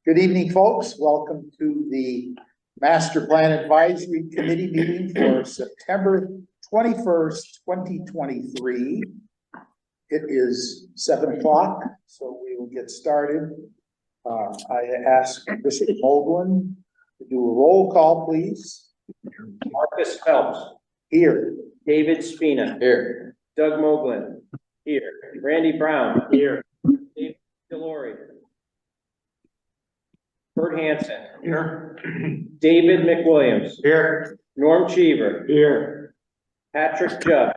Good evening, folks. Welcome to the Master Plan Advisory Committee meeting for September 21st, 2023. It is 7 o'clock, so we will get started. I ask Mr. Moglen to do a roll call, please. Marcus Phelps. Here. David Spina. Here. Doug Moglen. Here. Randy Brown. Here. David Delory. Bert Hanson. Here. David McWilliams. Here. Norm Cheever. Here. Patrick Judd.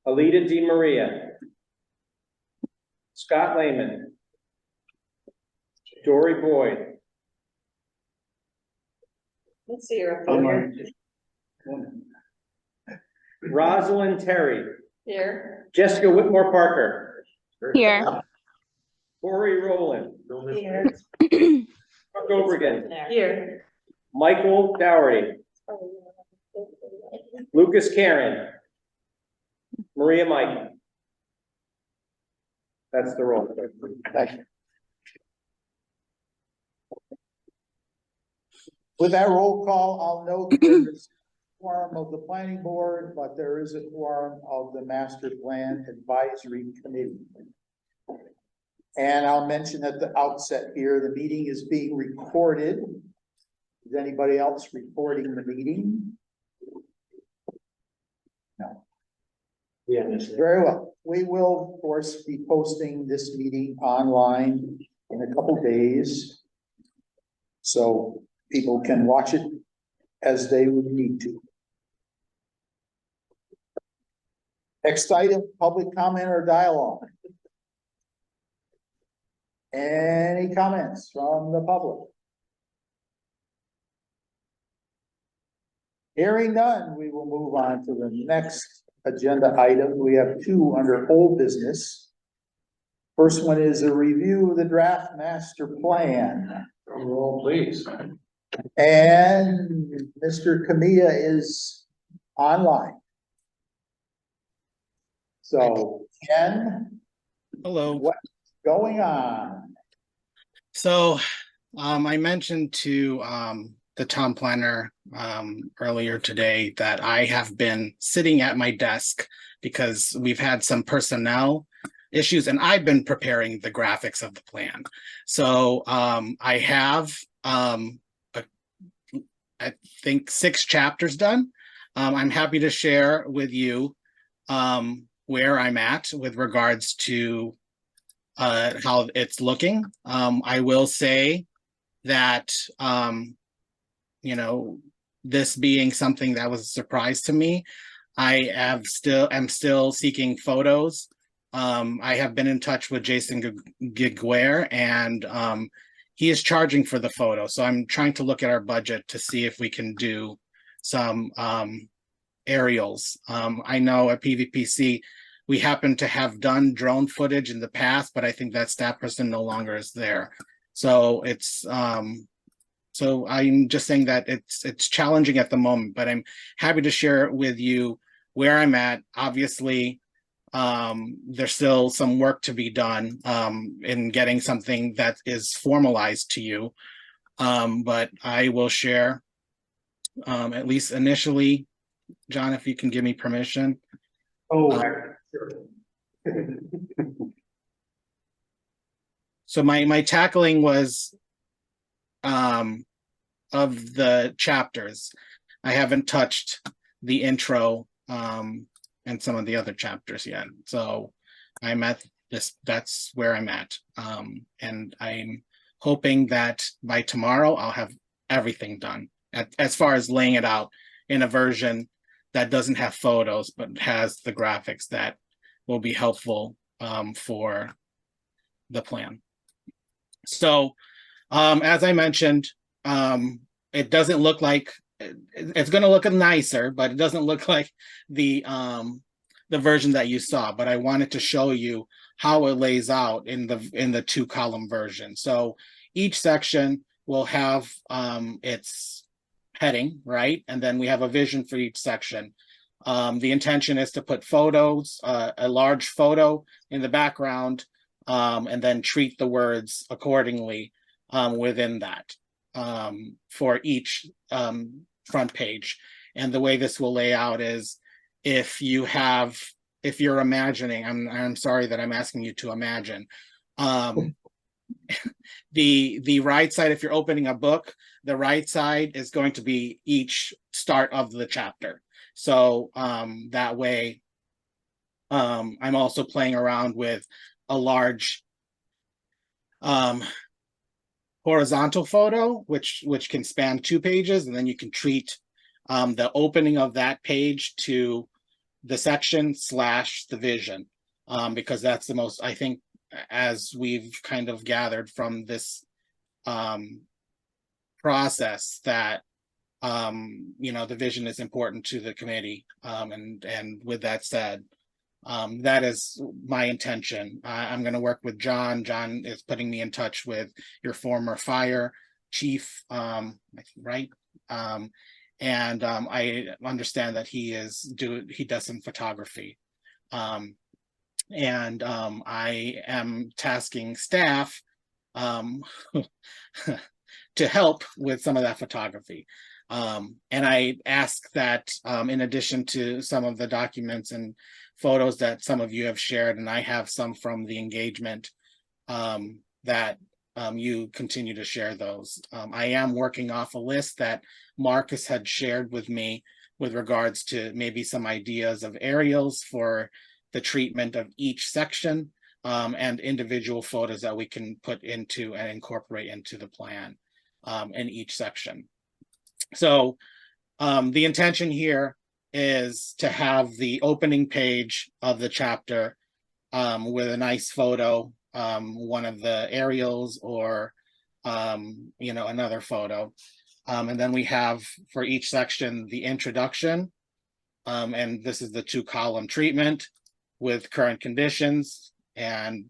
Alita Di Maria. Scott Lehman. Dory Boyd. Let's see your phone. Rosalind Terry. Here. Jessica Whitmore Parker. Here. Corey Rowland. Here. Mark Obergen. Here. Michael Dougherty. Lucas Karen. Maria Mike. That's the roll. Thank you. With that roll call, I'll note that there's a quorum of the planning board, but there is a quorum of the Master Plan Advisory Committee. And I'll mention at the outset here, the meeting is being recorded. Is anybody else recording the meeting? No. Yeah. Very well. We will, of course, be posting this meeting online in a couple days, so people can watch it as they would need to. Next item, public comment or dialogue. Any comments from the public? Hearing none, we will move on to the next agenda item. We have two under old business. First one is a review of the draft master plan. Roll, please. And Mr. Kamiya is online. So, Ken, Hello. what's going on? So I mentioned to the town planner earlier today that I have been sitting at my desk because we've had some personnel issues and I've been preparing the graphics of the plan. So I have I think 6 chapters done. I'm happy to share with you where I'm at with regards to how it's looking. I will say that, you know, this being something that was a surprise to me, am still seeking photos. I have been in touch with Jason Giguere and he is charging for the photo. So I'm trying to look at our budget to see if we can do some aerials. I know at PVPC, we happen to have done drone footage in the past, but I think that staff person no longer is there. So it's, so I'm just saying that it's challenging at the moment, but I'm happy to share with you where I'm at. Obviously, there's still some work to be done in getting something that is formalized to you. But I will share, at least initially, John, if you can give me permission. Sure. So my tackling was of the chapters. I haven't touched the intro and some of the other chapters yet. So I'm at this, that's where I'm at. And I'm hoping that by tomorrow I'll have everything done as far as laying it out in a version that doesn't have photos, but has the graphics that will be helpful for the plan. So as I mentioned, it doesn't look like, it's going to look nicer, but it doesn't look like the version that you saw. But I wanted to show you how it lays out in the 2-column version. So each section will have its heading, right? And then we have a vision for each section. The intention is to put photos, a large photo in the background, and then treat the words accordingly within that for each front page. And the way this will lay out is if you're imagining, I'm sorry that I'm asking you to imagine. The right side, if you're opening a book, the right side is going to be each start of the chapter. So that way, I'm also playing around with a large horizontal photo, which can span 2 pages, and then you can treat the opening of that page to the section / the vision, because that's the most, I think, as we've kind of gathered from this process, that the vision is important to the committee. And with that said, that is my intention. I'm going to work with John. John is putting me in touch with your former fire chief, right? And I understand that he does some photography. And I am tasking staff to help with some of that photography. And I ask that in addition to some of the documents and photos that some of you have shared, and I have some from the engagement, that you continue to share those. I am working off a list that Marcus had shared with me with regards to maybe some ideas of aerials for the treatment of each section, and individual photos that we can put into and incorporate into the plan in each section. So the intention here is to have the opening page of the chapter with a nice photo, one of the aerials or another photo. And then we have for each section the introduction, and this is the 2-column treatment with current conditions, and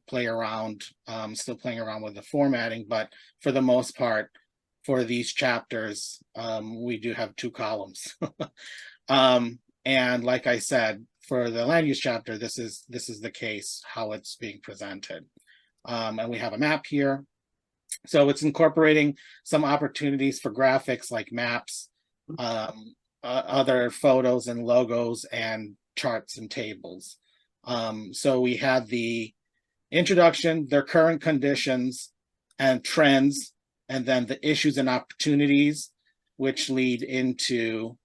still playing around with the formatting, but for the most part, for these chapters, we do have 2 columns. And like I said, for the land use chapter, this is the case, how it's being presented. And we have a map here. So it's incorporating some opportunities for graphics like maps, other photos and logos and charts and tables. So we have the introduction, their current conditions and trends, and then the issues and opportunities, which lead into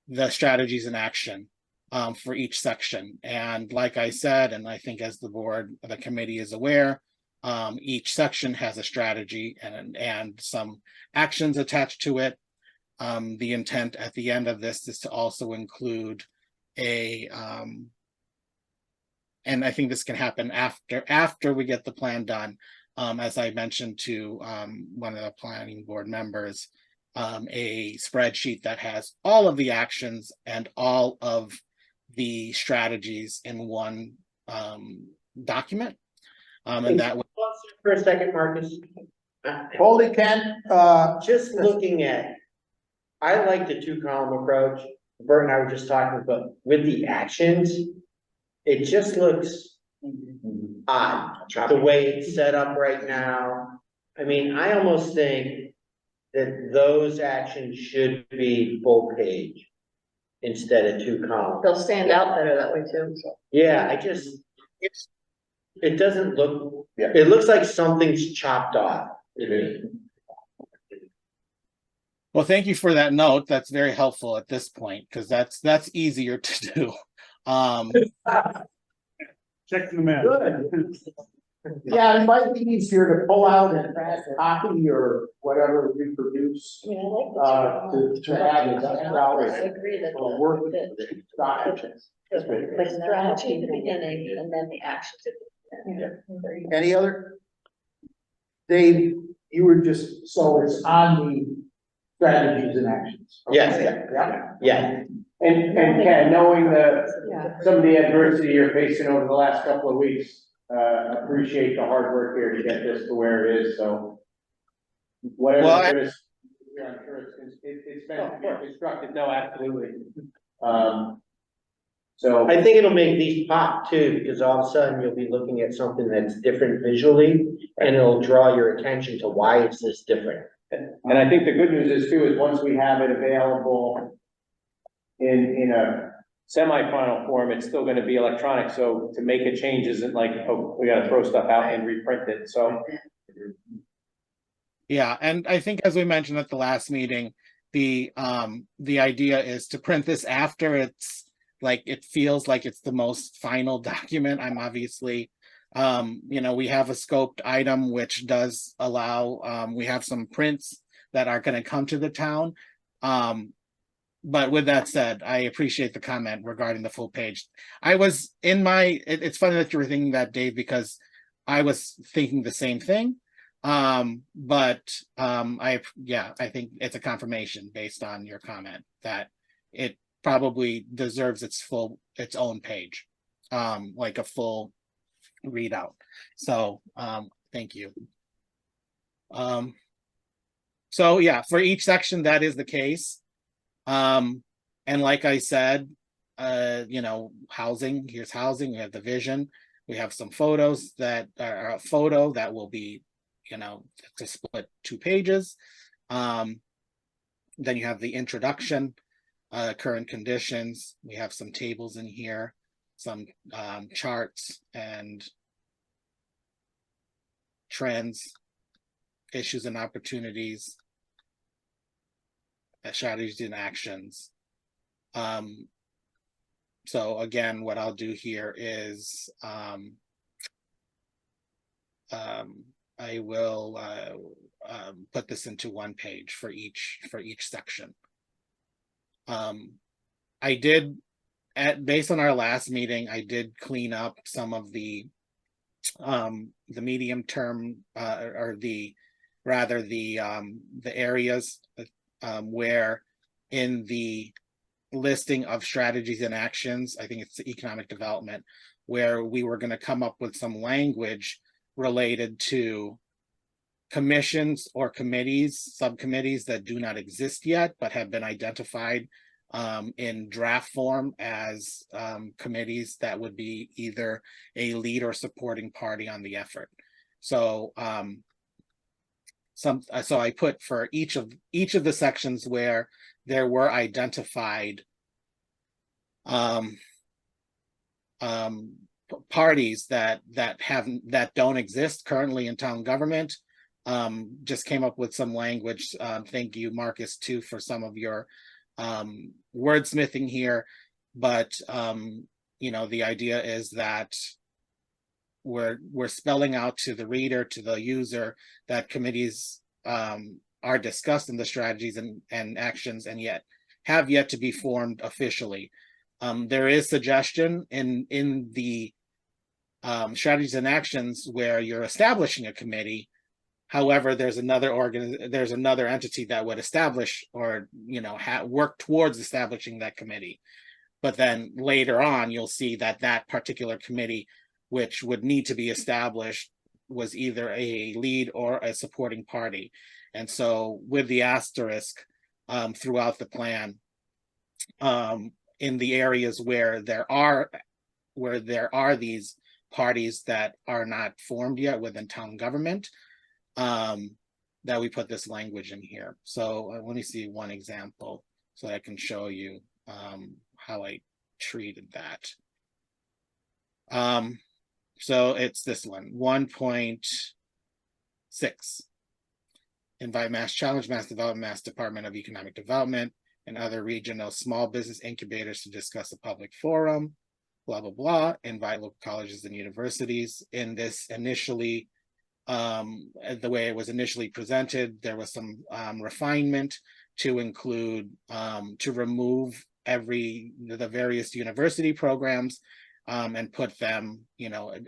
the strategies and action for each section. And like I said, and I think as the committee is aware, each section has a strategy and some actions attached to it. The intent at the end of this is to also include and I think this can happen after we get the plan done. As I mentioned to one of the planning board members, a spreadsheet that has all of the actions and all of the strategies in one document. And that For a second, Marcus. Hold it, Ken. Just looking at, I like the 2-column approach. Bert and I were just talking about with the actions, it just looks odd, the way it's set up right now. I mean, I almost think that those actions should be full page instead of 2 columns. They'll stand out better that way too. Yeah, it doesn't look, it looks like something's chopped off. Well, thank you for that note. That's very helpful at this point, because that's easier to do. Check the mail. Good. Yeah, it might be easier to pull out and copy or whatever reproduce, I mean, I like the to add it I $10 agree that or work with the the documents. strategy in the beginning and then the actions at the end. Any other? Dave, you were so it's on the strategies and actions. Okay. Yes. Yeah. Yeah, And Ken, knowing Yeah. some of the adversity you're facing over the last couple of weeks, appreciate the hard work here to get this to where it is, so. Whatever Well, it is, I'm sure it's meant to be constructed, no, absolutely. So, I think it'll make these pop too, because all of a sudden you'll be looking at something that's different visually, and it'll draw your attention to why is this different. and I think the good news is too, is once we have it available in a semi-final form, it's still gonna be electronic, so to make a change isn't like, oh, we gotta throw stuff out and reprint it, so. Yeah, and I think as we mentioned at the last meeting, the idea is to print this after it's like, it feels like it's the most final document. I'm obviously, we have a scoped item which does allow, we have some prints that are gonna come to the town. But with that said, I appreciate the comment regarding the full page. I was in it's funny that you were thinking that, Dave, because I was thinking the same thing. I think it's a confirmation based on your comment that it probably deserves its own page, like a full readout. So, thank you. So yeah, for each section, that is the case. And like I said, housing, here's housing, we have the vision, we have some photos that are a photo that will be, to split 2 pages. Then you have the introduction, current conditions. We have some tables in here, some charts and trends, issues and opportunities, strategies and actions. So again, what I'll do here is I will put this into 1 page for each section. I did, based on our last meeting, I did clean up some of the medium term or the areas where in the listing of strategies and actions, I think it's the economic development, where we were going to come up with some language related to commissions or committees, subcommittees that do not exist yet, but have been identified in draft form as committees that would be either a lead or supporting party on the effort. So so I put for each of the sections where there were identified parties that don't exist currently in town government. Just came up with some language. Thank you, Marcus, too, for some of your wordsmithing here. But the idea is that we're spelling out to the reader, to the user, that committees are discussed in the strategies and actions, and yet have yet to be formed officially. There is suggestion in the strategies and actions where you're establishing a committee. However, there's another entity that would establish or work towards establishing that committee. But then later on, you'll see that particular committee, which would need to be established, was either a lead or a supporting party. And so with the asterisk throughout the plan, in the areas where there are these parties that are not formed yet within town government, that we put this language in here. So let me see one example so I can show you how I treated that. So it's this one, 1.6. Invite Mass Challenge, Mass Development, Mass Department of Economic Development, and other regional small business incubators to discuss a public forum, blah, blah, blah. Invite local colleges and universities. In this initially, the way it was initially presented, there was some refinement to include, to remove the various university programs and put them,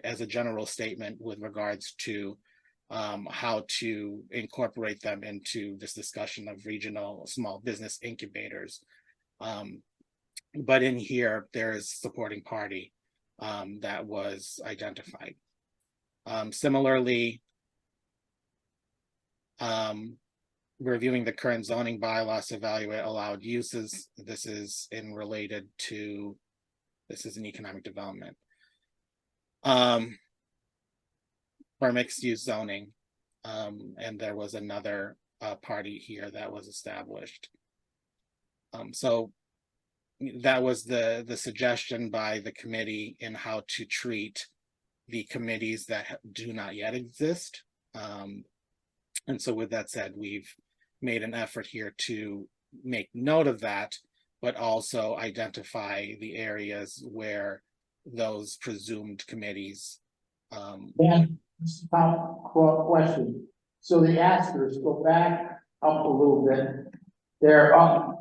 as a general statement with regards to how to incorporate them into this discussion of regional small business incubators. But in here, there's supporting party that was identified. Similarly, reviewing the current zoning bylaws to evaluate allowed uses. This is related to This is an economic development. For mixed use zoning. And there was another party here that was established. So that was the suggestion by the committee in how to treat the committees that do not yet exist. And so with that said, we've made an effort here to make note of that, but also identify the areas where those presumed committees. Dan, question. So the asterisks, go back up a little bit. They're up,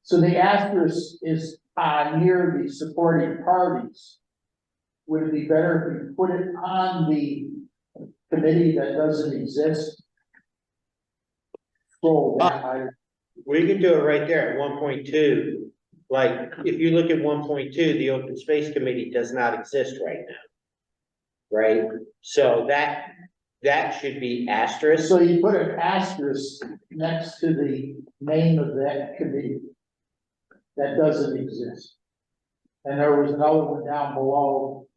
so the asterisk is near the supporting parties. Would it be better if we put it on the committee that doesn't exist? So We can do it right there at 1.2. Like, if you look at 1.2, the open space committee does not exist right now. Right? So that should be asterisk. So you put an asterisk next to the name of that committee that doesn't exist. And there was another one down below.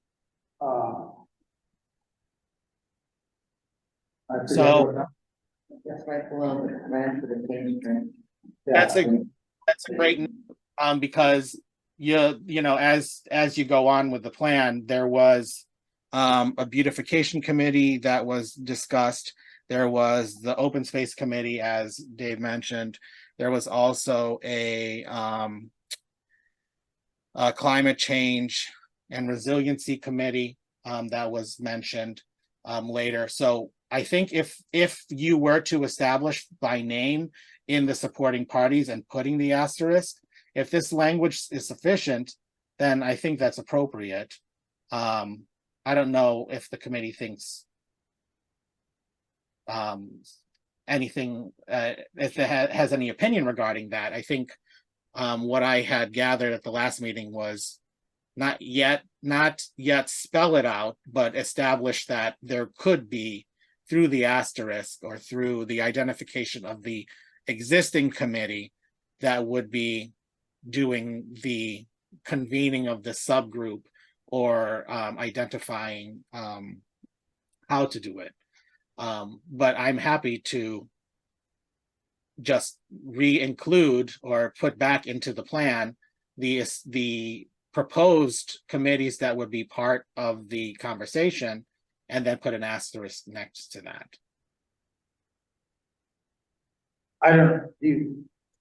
I forget So- what number. That's right below the grant for the page. That's a great, because you know, as you go on with the plan, there was a beautification committee that was discussed. There was the open space committee, as Dave mentioned. There was also a climate change and resiliency committee that was mentioned later. So I think if you were to establish by name in the supporting parties and putting the asterisk, if this language is sufficient, then I think that's appropriate. I don't know if the committee thinks anything, if it has any opinion regarding that. I think what I had gathered at the last meeting was not yet spell it out, but establish that there could be, through the asterisk or through the identification of the existing committee, that would be doing the convening of the subgroup or identifying how to do it. But I'm happy to just re-include or put back into the plan the proposed committees that would be part of the conversation, and then put an asterisk next to that. I don't,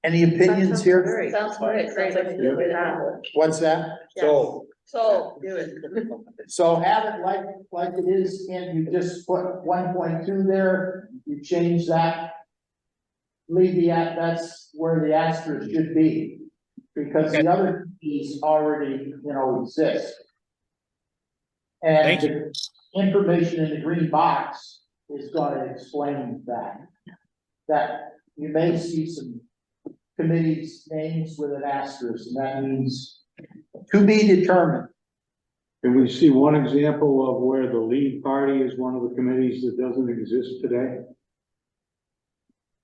any opinions here? Sounds great, sounds like a good way to handle it. What's that? So, So, Do it. So have it like it is, and you just put 1.2 there, you change that. Leave that's where the asterisk should be, because the other keys already, exist. And Thank the information in the green box is gonna explain that you may see some committees names with an asterisk, and that means to be determined. Can we see one example of where the lead party is one of the committees that doesn't exist today?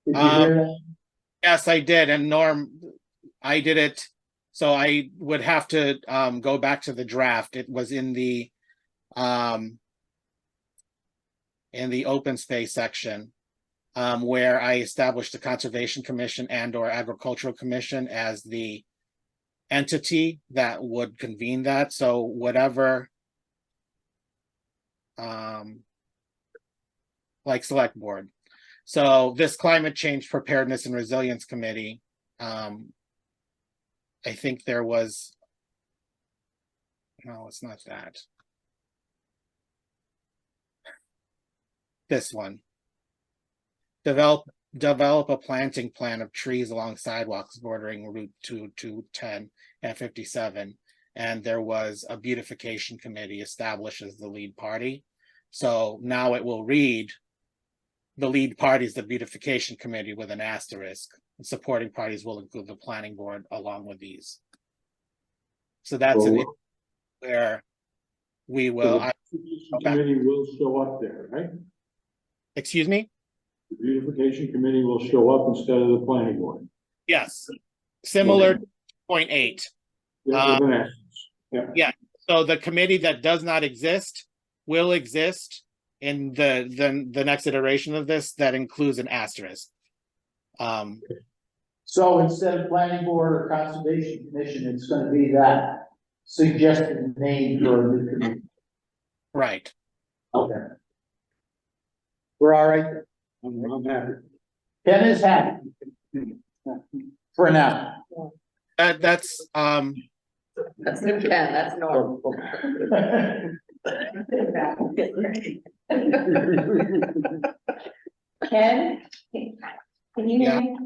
Did you hear that? Yes, I did, and Norm, I did it. So I would have to go back to the draft. It was in the open space section, where I established the Conservation Commission and/or Agricultural Commission as the entity that would convene that. So whatever, like select board. So this Climate Change Preparedness and Resilience Committee, I think there was, no, it's not that. This one. Develop a planting plan of trees along sidewalks bordering Route 210 and 57. And there was a beautification committee established as the lead party. So now it will read, the lead party is the beautification committee with an asterisk. Supporting parties will include the planning board along with these. So that's where we will. The committee will show up there, right? Excuse me? The beautification committee will show up instead of the planning board. Yes. Similar to 0.8. Yeah, with an S. Yeah. So the committee that does not exist will exist in the next iteration of this that includes an asterisk. So instead of planning board or conservation commission, it's gonna be that suggested name for a new committee. Right. Okay. We're all right. I'm happy. Ken is happy. For now. That's That's Ken, that's normal. Ken, can you hear me?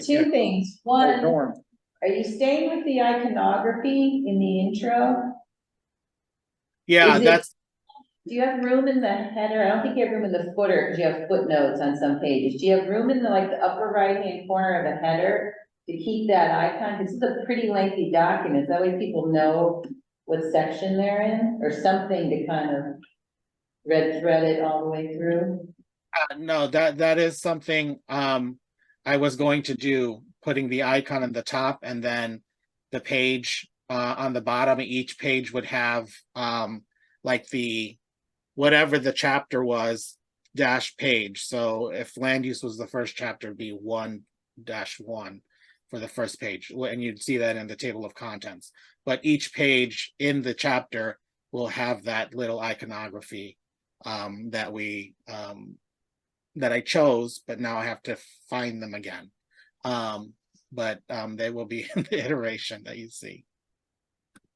Two things. One, Norm. are you staying with the iconography in the intro? yeah, Is it- that's Do you have room in the header? I don't think you have room in the footer, because you have footnotes on some pages. Do you have room in the, like, the upper right-hand corner of the header to keep that icon? This is a pretty lengthy document. That way people know what section they're in, or something to kind of red thread it all the way through. no, that is something I was going to do, putting the icon on the top and then the page on the bottom. Each page would have like the whatever the chapter was dash page. So if land use was the first chapter, it'd be 1-1 for the first page, and you'd see that in the table of contents. But each page in the chapter will have that little iconography that we that I chose, but now I have to find them again. But they will be in the iteration that you see.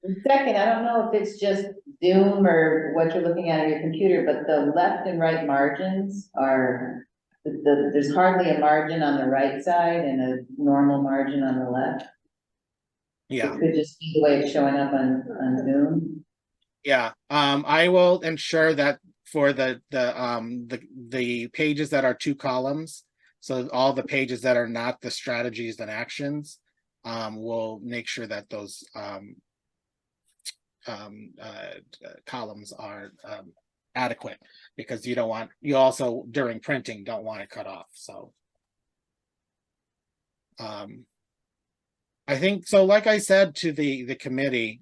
And second, I don't know if it's just Zoom or what you're looking at on your computer, but the left and right margins are, there's hardly a margin on the right side and a normal margin on the left. Yeah. It could just be the way it's showing up on Zoom. Yeah, I will ensure that for the pages that are 2 columns, so all the pages that are not the strategies and actions, we'll make sure that those columns are adequate, because you also during printing don't want it cut off. So I think so, like I said to the committee,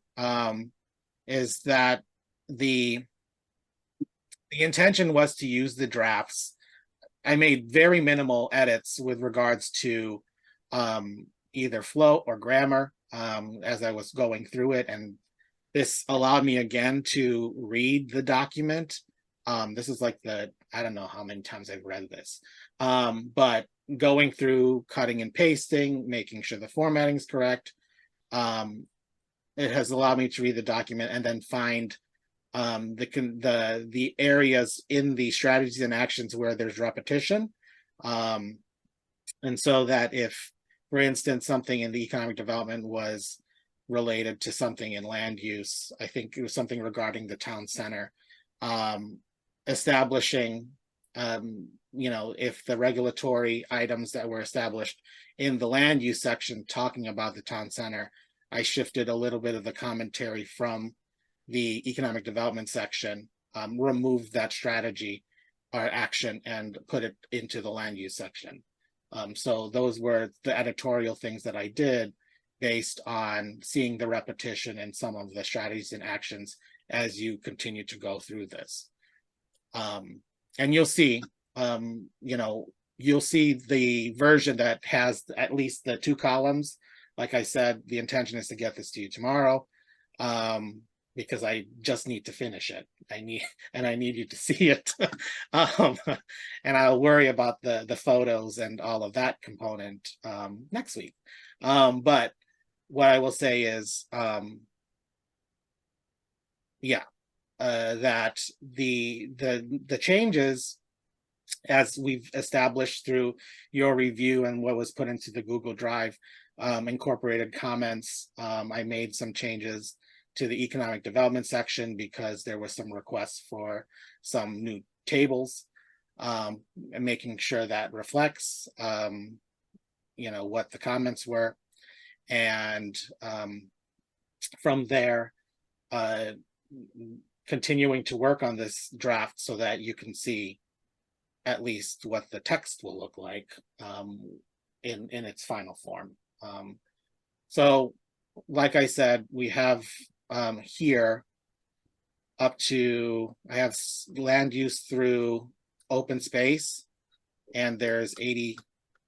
is that the intention was to use the drafts. I made very minimal edits with regards to either flow or grammar as I was going through it, and this allowed me again to read the document. This is like I don't know how many times I've read this, but going through, cutting and pasting, making sure the formatting is correct. It has allowed me to read the document and then find the areas in the strategies and actions where there's repetition. And so that if, for instance, something in the economic development was related to something in land use, I think it was something regarding the town center, establishing, if the regulatory items that were established in the land use section talking about the town center, I shifted a little bit of the commentary from the economic development section, removed that strategy or action and put it into the land use section. So those were the editorial things that I did based on seeing the repetition in some of the strategies and actions as you continue to go through this. And you'll see, you'll see the version that has at least the 2 columns. Like I said, the intention is to get this to you tomorrow, because I just need to finish it. I need you to see it. And I'll worry about the photos and all of that component next week. But what I will say is, that the changes, as we've established through your review and what was put into the Google Drive, incorporated comments. I made some changes to the economic development section because there was some requests for some new tables, and making sure that reflects, what the comments were. And from there, continuing to work on this draft so that you can see at least what the text will look like in its final form. So like I said, we have here up to, I have land use through open space, and there's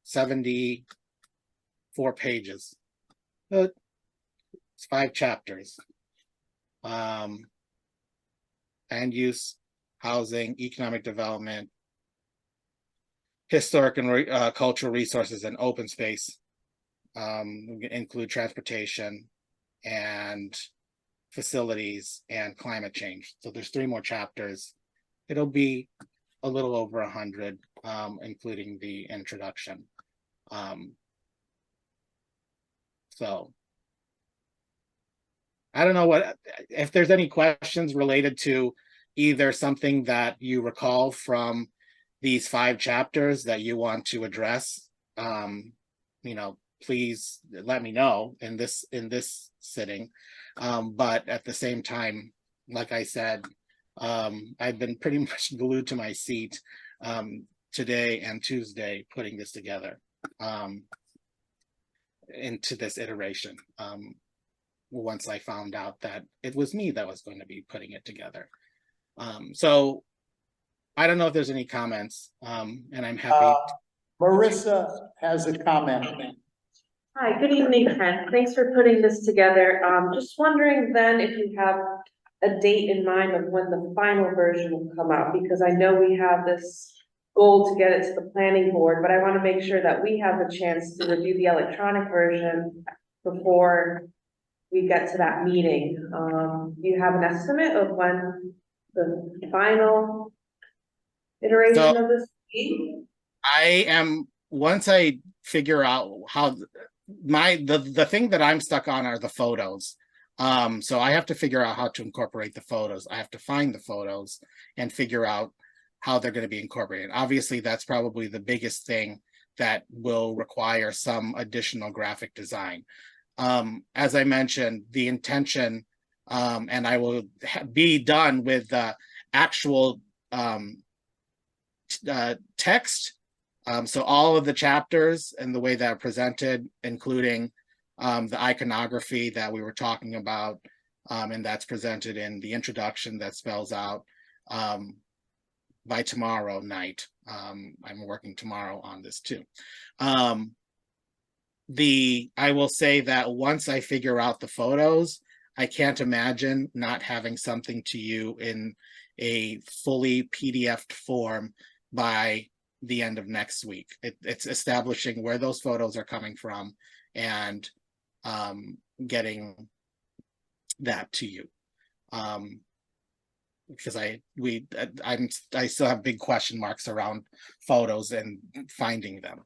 74 pages. It's 5 chapters. Land use, housing, economic development, historic and cultural resources, and open space. Include transportation and facilities and climate change. So there's 3 more chapters. It'll be a little over 100, including the introduction. So I don't know if there's any questions related to either something that you recall from these 5 chapters that you want to address. Please let me know in this sitting. But at the same time, like I said, I've been pretty much glued to my seat today and Tuesday putting this together into this iteration. Once I found out that it was me that was going to be putting it together. So I don't know if there's any comments, and I'm happy. Marissa has a comment. Hi, good evening, Ken. Thanks for putting this together. Just wondering then if you have a date in mind of when the final version will come out, because I know we have this goal to get it to the planning board, but I want to make sure that we have a chance to review the electronic version before we get to that meeting. Do you have an estimate of when the final iteration of this will be? Once I figure out how the thing that I'm stuck on are the photos. So I have to figure out how to incorporate the photos. I have to find the photos and figure out how they're going to be incorporated. Obviously, that's probably the biggest thing that will require some additional graphic design. As I mentioned, the intention, and I will be done with the actual text. So all of the chapters and the way that are presented, including the iconography that we were talking about, and that's presented in the introduction that spells out by tomorrow night. I'm working tomorrow on this too. I will say that once I figure out the photos, I can't imagine not having something to you in a fully PDF form by the end of next week. It's establishing where those photos are coming from and getting that to you. Because I still have big question marks around photos and finding them.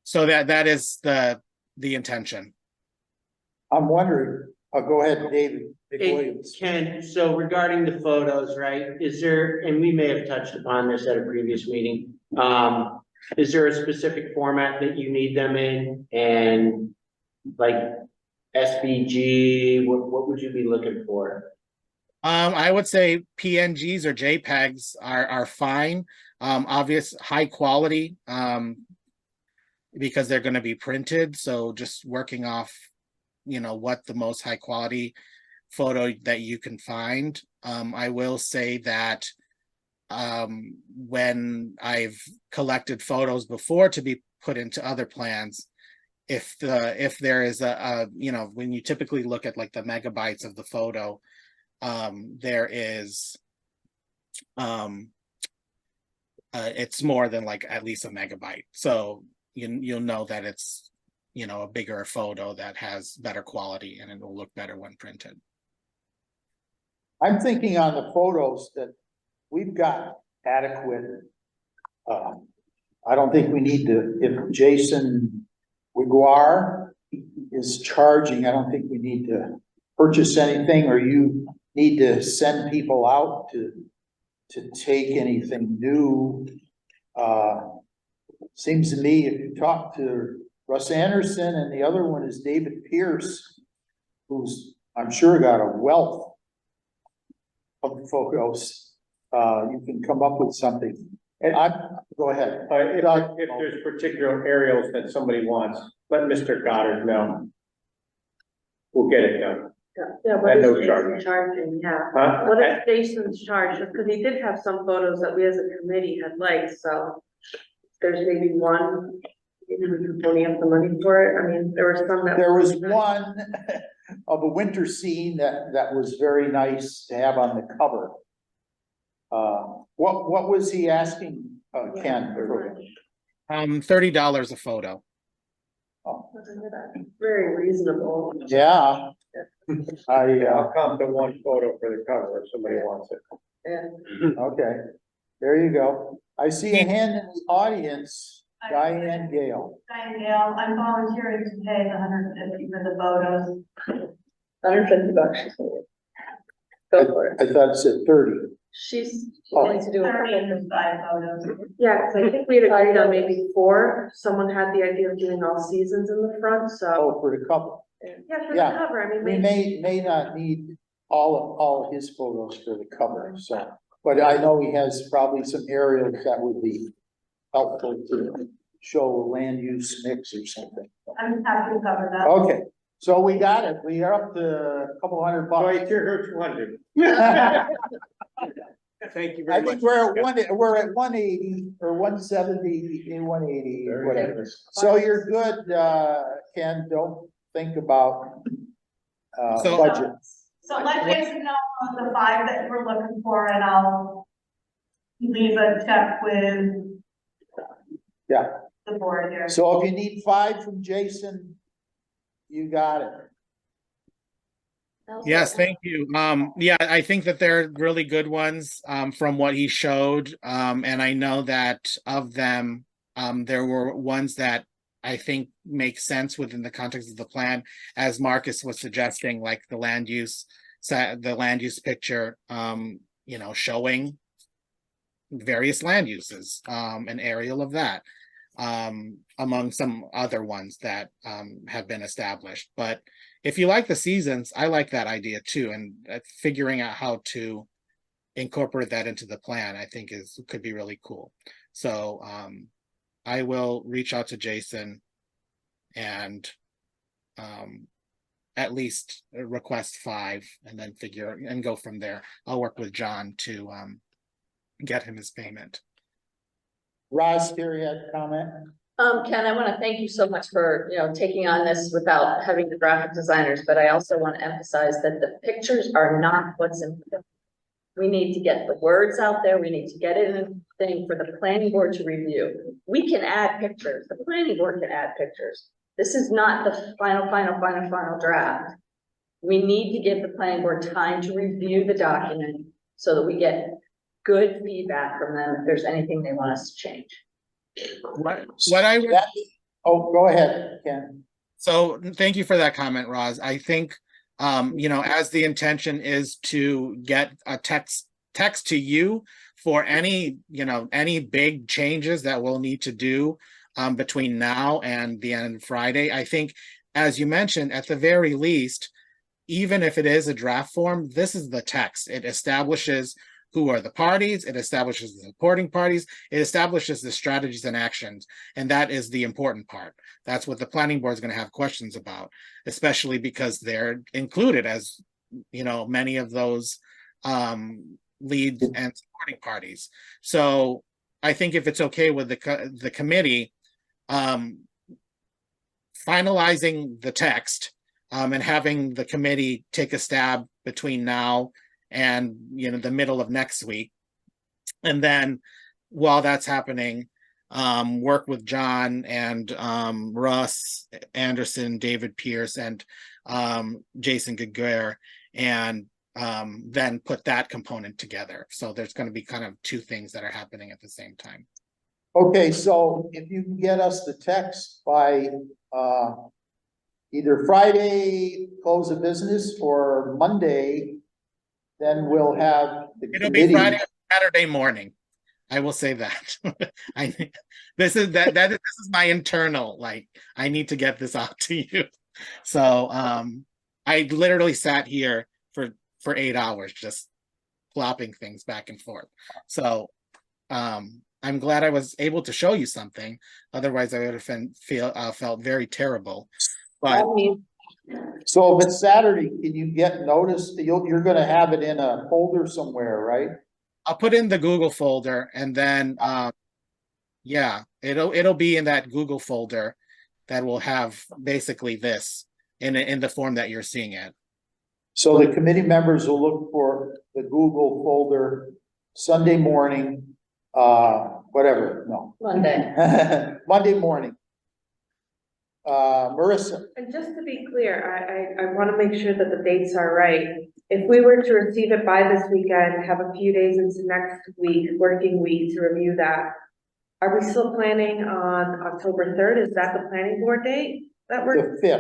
So that is the intention. I'm wondering, go ahead, David Hey, McWilliams. Ken, so regarding the photos, right, is there, and we may have touched upon this at a previous meeting, is there a specific format that you need them in? And like SVG, what would you be looking for? I would say PNGs or JPEGs are fine. Obvious high quality, because they're going to be printed. So just working off, what the most high quality photo that you can find. I will say that when I've collected photos before to be put into other plans, if there is when you typically look at like the megabytes of the photo, there is it's more than like at least a megabyte. So you'll know that it's a bigger photo that has better quality and it will look better when printed. I'm thinking on the photos that we've got adequate. I don't think we need to, if Jason Wiguar is charging, I don't think we need to purchase anything, or you need to send people out to take anything new. Seems to me if you talk to Russ Anderson, and the other one is David Pierce, who's I'm sure got a wealth of photos, you can come up with something Go ahead. If there's particular aerials that somebody wants, let Mr. Goddard know. We'll get it done. Yeah, what And is no Jason charge. charging, yeah. Huh? What is Jason's charge? Because he did have some photos that we as a committee had liked, so there's maybe one, maybe we can pony up the money for it. I mean, there were some that. There was one of a winter scene that was very nice to have on the cover. What was he asking, Ken? $30 a photo. Very reasonable. Yeah. I'll come to one photo for the cover if somebody wants it. Yeah. Okay, there you go. I see a hand in the audience, Diane Gale. Diane Gale, I'm volunteering to pay the $150 for the photos. $150. Go for it. I thought it said 30. She's Oh. willing to do 30 it. and 5 photos. Yeah, because I think we had agreed on maybe 4. Someone had the idea of doing all seasons in the front, so. Oh, for the couple. Yeah, for the Yeah. cover, I mean, We may not need all of his photos for the cover, so. But I know he has probably some areas that would be helpful to show a land use mix or something. I'm happy to cover that. Okay, so we got it. We are up to a couple $100 Oh, bucks. it's your 200. Thank you I very much. think we're at 180 or 170 and 180, Very whatever. good. So you're good, Ken, don't think about So- budget. So let Jason know of the 5 that you were looking for and I'll leave a check with Yeah. the board here. So if you need 5 from Jason, you got it. Yes, thank you. Yeah, I think that they're really good ones, from what he showed. And I know that of them, there were ones that I think make sense within the context of the plan, as Marcus was suggesting, like the land use picture, showing various land uses, an aerial of that, among some other ones that, have been established. But if you like the seasons, I like that idea too, and figuring out how to incorporate that into the plan, I think could be really cool. So I will reach out to Jason and at least request 5 and then go from there. I'll work with John to get him his payment. Roz, here you had a comment? Ken, I want to thank you so much for, taking on this without having the graphic designers, but I also want to emphasize that the pictures are not what's important. We need to get the words out there. We need to get it in a thing for the planning board to review. We can add pictures. The planning board can add pictures. This is not the final draft. We need to give the planning board time to review the document so that we get good feedback from them if there's anything they want us to change. What I would Oh, go ahead, Ken. So thank you for that comment, Roz. I think, as the intention is to get a text to you for any big changes that we'll need to do between now and the end of Friday. I think, as you mentioned, at the very least, even if it is a draft form, this is the text. It establishes who are the parties, it establishes the supporting parties, it establishes the strategies and actions, and that is the important part. That's what the planning board is going to have questions about, especially because they're included as, many of those lead and supporting parties. So I think if it's okay with the committee, finalizing the text and having the committee take a stab between now and the middle of next week, and then while that's happening, work with John and Russ Anderson, David Pierce, and Jason Giguere, and then put that component together. So there's going to be kind of 2 things that are happening at the same time. Okay, so if you can get us the text by either Friday, close of business, or Monday, then we'll have the It'll be committee. Friday or Saturday morning. I will say that. I think this is my internal, I need to get this out to you. So I literally sat here for 8 hours just plopping things back and forth. So I'm glad I was able to show you something. Otherwise, I would have felt very terrible. But I mean, So if it's Saturday, can you get notice that you're gonna have it in a folder somewhere, right? I'll put in the Google folder and then, yeah, it'll be in that Google folder that will have basically this in the form that you're seeing it. So the committee members will look for the Google folder Sunday morning, whatever, no. Monday. Monday morning. Marissa, and just to be clear, I want to make sure that the dates are right. If we were to receive it by this weekend, have a few days into next week, working week to review that, are we still planning on October 3rd? Is that the planning board date that we're, the fifth,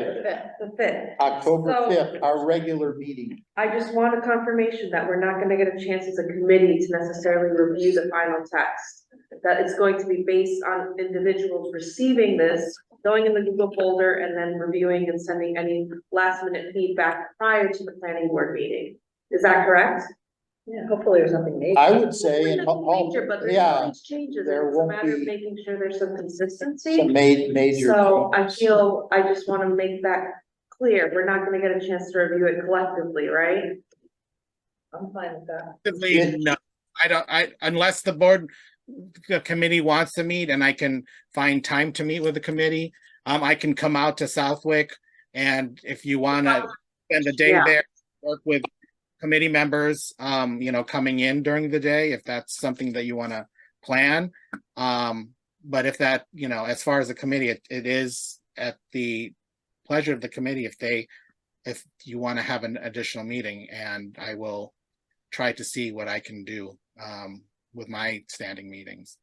the 5th? October So- 5th, our regular meeting. I just want a confirmation that we're not gonna get a chance as a committee to necessarily review the final text. That it's going to be based on individuals receiving this, going in the Google folder, and then reviewing and sending any last minute feedback prior to the planning board meeting. Is that correct? Yeah, hopefully there's nothing major. I would say, and Nothing major, but there's yeah, always changes, and there it's a won't matter of be making sure there's some consistency. some major. So I changes. feel, I just wanna make that clear, we're not gonna get a chance to review it collectively, right? I'm fine with that. Effectively, no, unless the committee wants to meet and I can find time to meet with the committee. I can come out to Southwick, and if you wanna spend a day Yeah. there, work with committee members, coming in during the day, if that's something that you wanna plan. But if that, as far as the committee, it is at the pleasure of the committee if you wanna have an additional meeting, and I will try to see what I can do, with my standing meetings.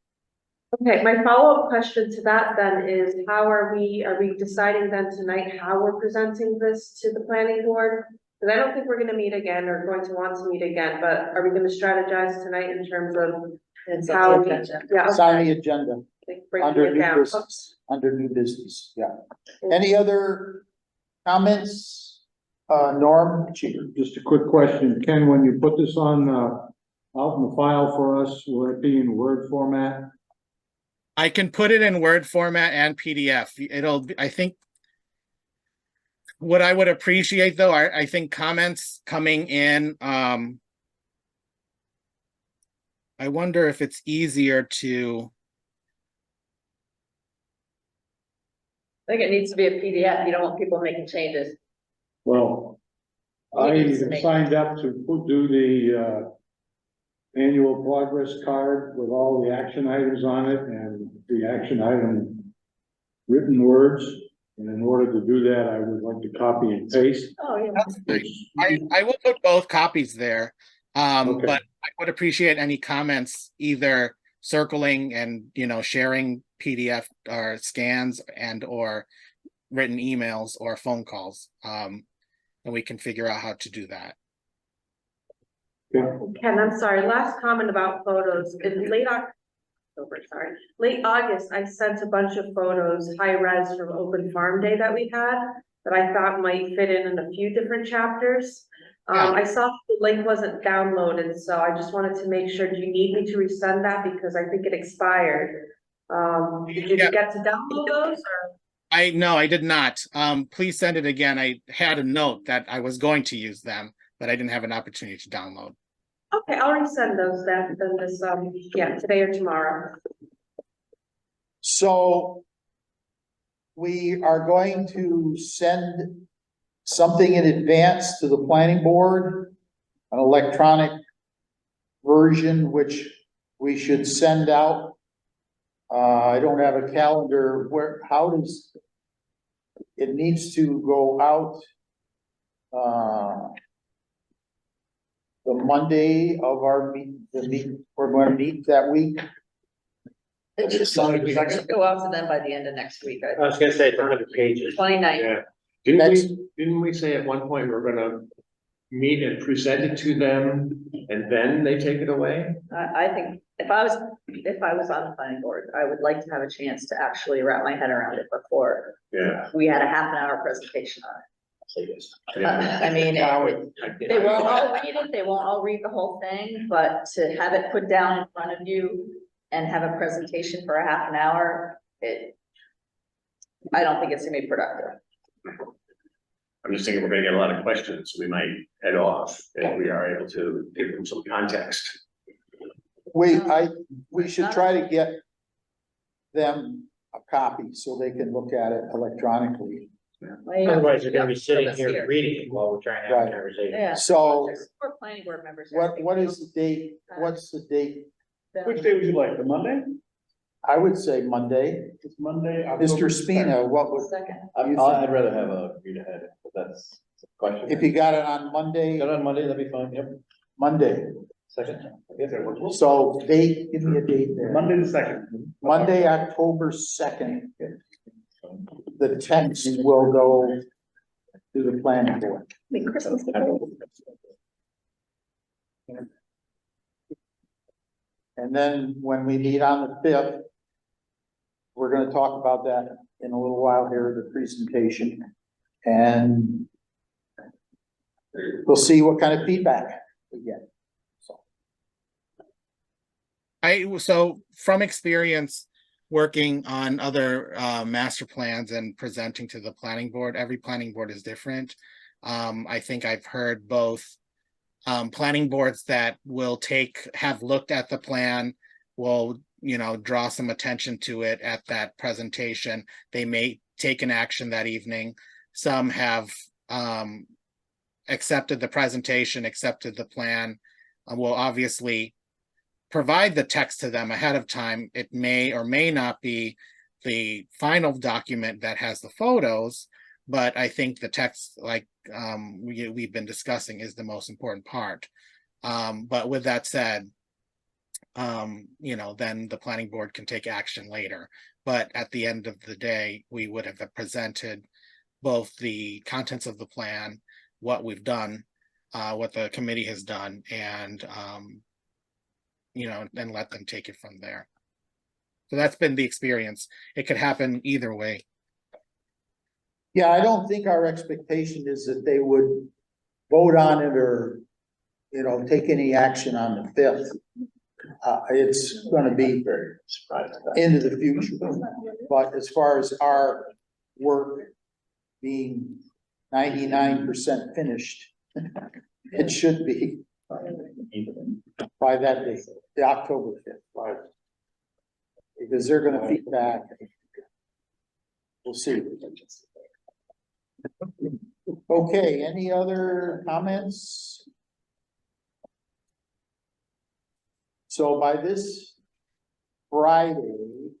Okay, my follow-up question to that then is, are we deciding then tonight how we're presenting this to the planning board? Because I don't think we're gonna meet again or going to want to meet again, but are we gonna strategize tonight in terms of It's how up we? to the agenda. Yeah, Sign okay. the agenda Breaking under it new down. business, yeah. Any other comments? Norm? Just a quick question, Ken, when you put this on, out in the file for us, will it be in Word format? I can put it in Word format and PDF. I think what I would appreciate though, I think comments coming in, I wonder if it's easier to, I think it needs to be a PDF. You don't want people making changes. Well, He I needs to make- signed up to do the, annual progress card with all the action items on it and the action item written words. And in order to do that, I would like to copy and paste. Oh, yeah. I will put both copies there. Okay. But I would appreciate any comments, either circling and, sharing PDF or scans and or written emails or phone calls. And we can figure out how to do that. Ken, I'm sorry, last comment about photos, in late August, I sent a bunch of photos, high res from Open Farm Day that we had, that I thought might fit in a few different chapters. Yeah. I saw the link wasn't downloaded, so I just wanted to make sure, do you need me to resend that, because I think it expired? Did you Yeah. get to download those, or? No, I did not. Please send it again. I had a note that I was going to use them, but I didn't have an opportunity to download. Okay, I'll resend those then this, today or tomorrow. So we are going to send something in advance to the planning board, an electronic version, which we should send out. I don't have a calendar how does it needs to go out, the Monday of our we're going to meet that week. It should go out to them by the end of next week, I was gonna say, it's 100 pages. 29th. Yeah, Next- didn't we say at one point we're gonna meet and present it to them and then they take it away? I think if I was on the planning board, I would like to have a chance to actually wrap my head around it before Yeah. we had a half an hour presentation on it. Yeah. I mean, they won't all read it, they won't all read the whole thing, but to have it put down in front of you and have a presentation for a half an hour, I don't think it's gonna be productive. I'm just thinking we're gonna get a lot of questions, so we might head off if we are able to give them some context. We should try to get them a copy so they can look at it electronically. Otherwise, they're gonna be sitting This here year. reading it while we're trying to have Right. a conversation. Yeah. So There's 4 planning board members. what is the date? What's the date? Which day would you like, the Monday? I would say Monday. It's Monday. Mr. Spina, what would, Second. I'd rather have a read ahead, but that's a question. if you got it on Monday, Got it on Monday, that'd be fine, yep, Monday. second. So date, give me a date there. Monday the second. Monday, October 2nd. The text will go to the planning board. And then when we meet on the 5th, we're gonna talk about that in a little while here, the presentation. And we'll see what kind of feedback we get. So from experience, working on other master plans and presenting to the planning board, every planning board is different. I think I've heard both planning boards that will have looked at the plan, will, draw some attention to it at that presentation. They may take an action that evening. Some have accepted the presentation, accepted the plan, will obviously provide the text to them ahead of time. It may or may not be the final document that has the photos, but I think the text, like we've been discussing, is the most important part. But with that said, then the planning board can take action later. But at the end of the day, we would have presented both the contents of the plan, what we've done, what the committee has done, and and let them take it from there. So that's been the experience. It could happen either way. Yeah, I don't think our expectation is that they would vote on it or, take any action on the 5th. It's gonna be into the future. But as far as our work being 99% finished, it should be by that date, the October 5th. Because they're gonna feed back. We'll see. Okay, any other comments? So by this Friday,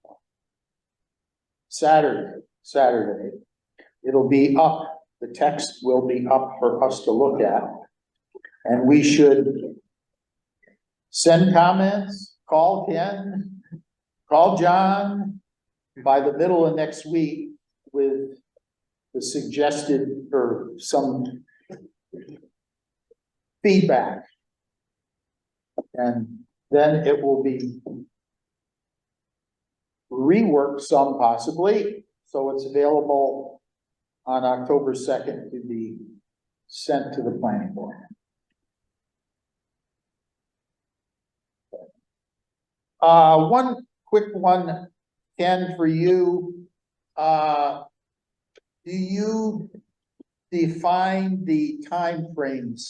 Saturday, it'll be up, the text will be up for us to look at. And we should send comments, call Ken, call John by the middle of next week with the suggested or some feedback. And then it will be reworked some possibly, so it's available on October 2nd to be sent to the planning board. One quick one, Ken, for you. Do you define the timeframes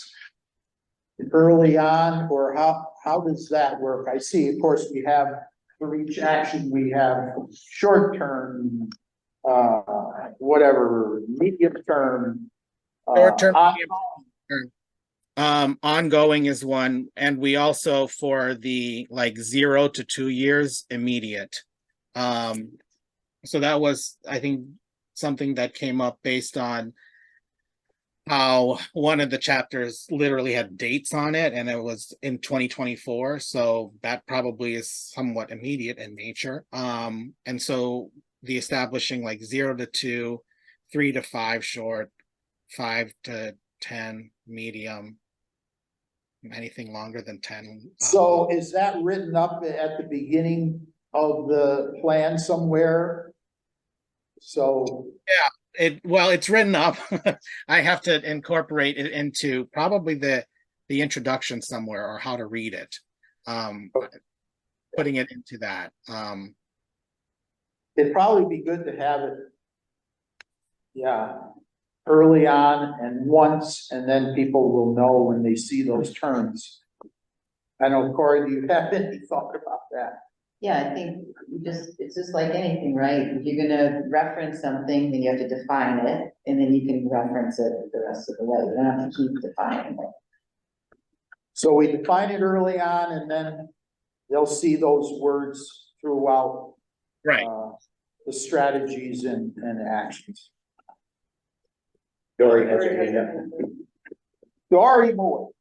early on, or how does that work? I see, of course, we have, for each action, we have short-term, whatever, medium-term. Short-term, ongoing is one, and we also, for the 0 to 2 years, immediate. So that was, I think, something that came up based on how one of the chapters literally had dates on it, and it was in 2024. So that probably is somewhat immediate in nature. And so the establishing 0 to 2, 3 to 5 short, 5 to 10 medium, anything longer than 10. So is that written up at the beginning of the plan somewhere? So. Yeah, it's written up. I have to incorporate it into probably the introduction somewhere, or how to read it. putting it into that. It'd probably be good to have it. Yeah, early on and once, and then people will know when they see those terms. I know, Corey, do you have any thought about that? Yeah, I think it's just like anything, right? If you're gonna reference something, then you have to define it, and then you can reference it the rest of the way. You don't have to keep defining it. So we define it early on, and then they'll see those words throughout. Right. The strategies and actions. Dory has her hand up. Dory Moore.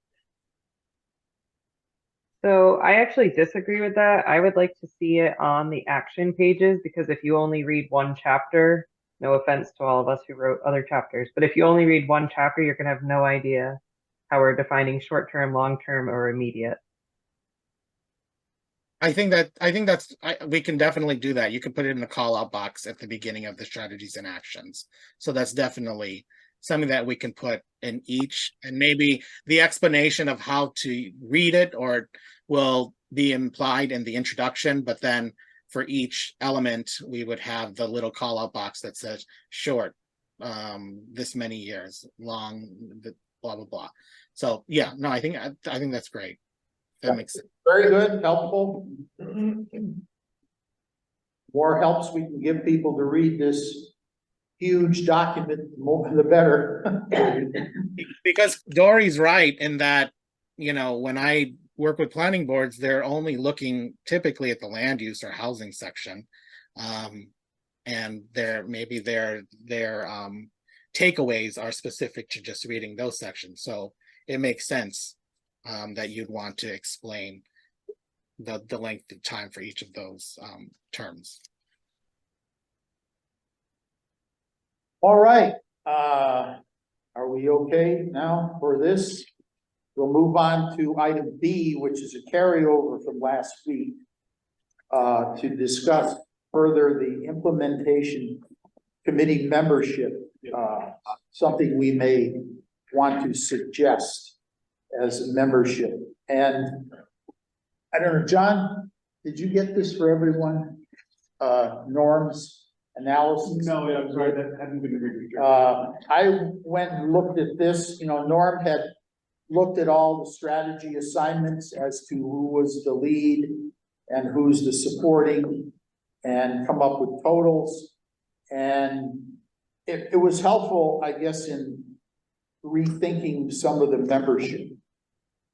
So I actually disagree with that. I would like to see it on the action pages because if you only read one chapter, no offense to all of us who wrote other chapters, but if you only read one chapter, you're gonna have no idea how we're defining short-term, long-term, or immediate. I think we can definitely do that. You can put it in the call out box at the beginning of the strategies and actions. So that's definitely something that we can put in each, and maybe the explanation of how to read it or will be implied in the introduction, but then for each element, we would have the little call out box that says short, this many years, long, blah, blah, blah. So yeah, no, I think that's great. That makes sense. Very good, helpful. More helps we can give people to read this huge document, the more the better. Because Dory's right in that, when I work with planning boards, they're only looking typically at the land use or housing section. And their takeaways are specific to just reading those sections. So it makes sense that you'd want to explain the length of time for each of those terms. All right, are we okay now for this? We'll move on to item B, which is a carryover from last week, to discuss further the implementation committee membership, something we may want to suggest as a membership. And I don't know, John, did you get this for everyone? Norms analysis? No, I'm sorry, that hadn't been reviewed. I went and looked at this, Norm had looked at all the strategy assignments as to who was the lead and who's the supporting, and come up with totals. And it was helpful, I guess, in rethinking some of the membership.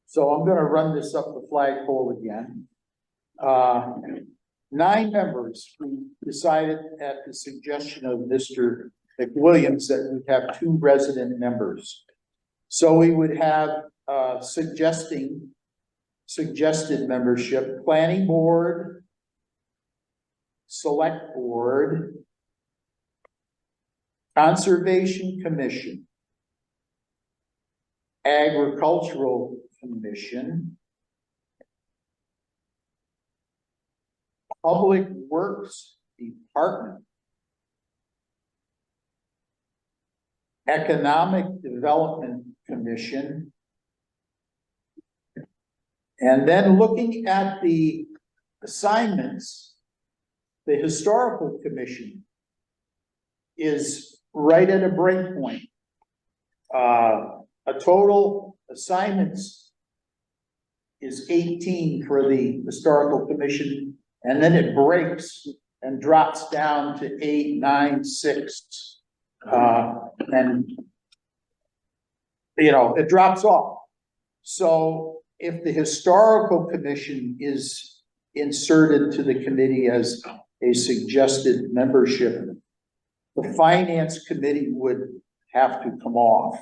So I'm gonna run this up the flagpole again. 9 members who decided at the suggestion of Mr. McWilliams that we'd have 2 resident members. So we would have suggested membership, planning board, select board, conservation commission, agricultural commission, public works department, economic development commission. And then looking at the assignments, the historical commission is right at a break point. A total assignments is 18 for the historical commission, and then it breaks and drops down to 8, 9, 6. And it drops off. So if the historical commission is inserted to the committee as a suggested membership, the finance committee would have to come off.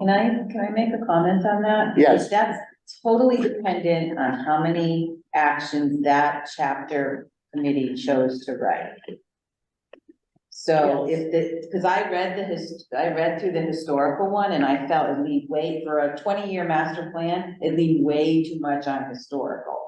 Can I make a comment on that? Yes. That's totally dependent on how many actions that chapter committee chose to write. So because I read through the historical one, and I felt it leaned way, for a 20-year master plan, it leaned way too much on historical.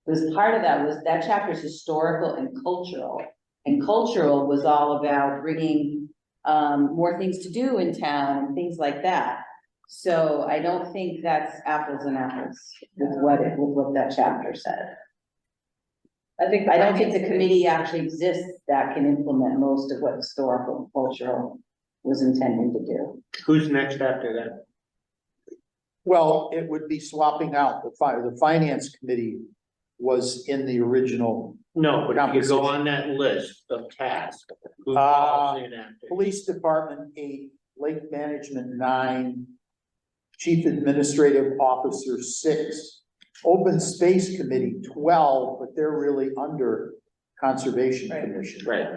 Because part of that was, that chapter is historical and cultural was all about bringing more things to do in town and things like that. So I don't think that's apples and apples with what that chapter said. I don't think the committee actually exists that can implement most of what historical cultural was intending to do. Who's next after that? Well, it would be swapping out the finance committee was in the original. No, but if you go on that list of tasks. who's Uh, in after? Police Department 8, Lake Management 9, Chief Administrative Officer 6, Open Space Committee 12, but they're really under Conservation Commission. Right.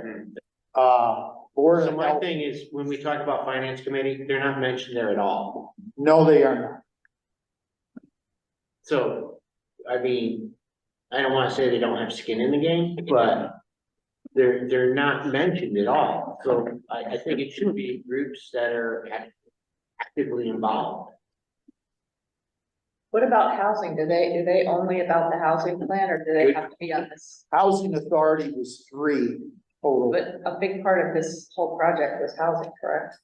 Board So of my Health, thing is, when we talk about finance committee, they're not mentioned there at all. no, they are not. So, I mean, I don't wanna say they don't have skin in the game, but they're not mentioned at all. So I think it should be groups that are actively involved. What about housing? Do they only about the housing plan, or do they have to be on this? Housing Authority was 3 total. But a big part of this whole project was housing, correct?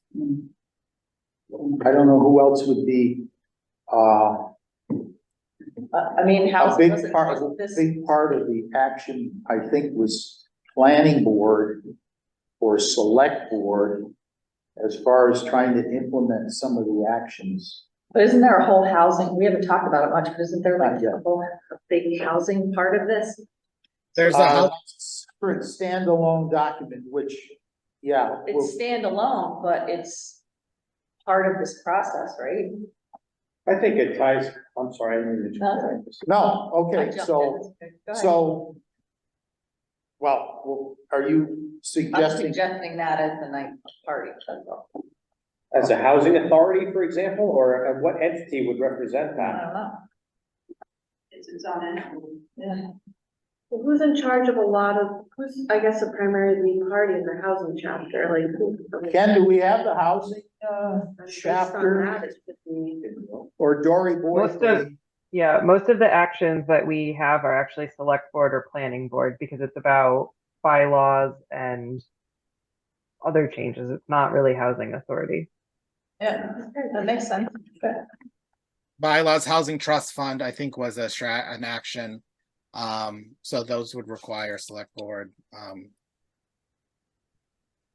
I don't know who else would be, I mean, a housing big part, wasn't this, big part of the action, I think, was planning board or select board as far as trying to implement some of the actions. but isn't there a whole housing, we haven't talked about it much, but isn't there like Not yet. a whole big housing part of this? There's a house, Separate standalone document, which, yeah. will- It's standalone, but it's part of this process, right? I think it ties, I'm sorry, I didn't mean to. No. No, I okay, jumped so, in. Go ahead. so. Well, are you I'm suggesting, suggesting that as the night party, that's all. As a housing authority, for example, or what entity would represent I that? don't know. It's on it. Yeah. Well, who's in charge of a lot of, who's, I guess, a primary lead party in the housing chapter, like who? Ken, do we have the housing, Based on chapter that, it should be- or Dory Most Boyd? of- Yeah, most of the actions that we have are actually select board or planning board because it's about bylaws and other changes. It's not really housing authority. Yeah, that makes sense. bylaws, housing trust fund, I think was an action. So those would require select board.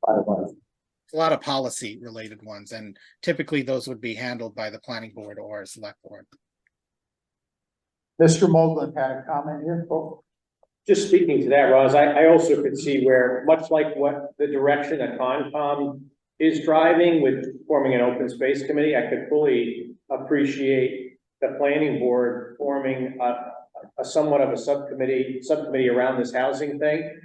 A lot of policy related ones, and typically those would be handled by the planning board or select board. Mr. Moglen had a comment here, folks. Just speaking to that, Roz, I also could see where, much like what the direction that Concom is driving with forming an open space committee, I could fully appreciate the planning board forming a somewhat of a subcommittee around this housing thing.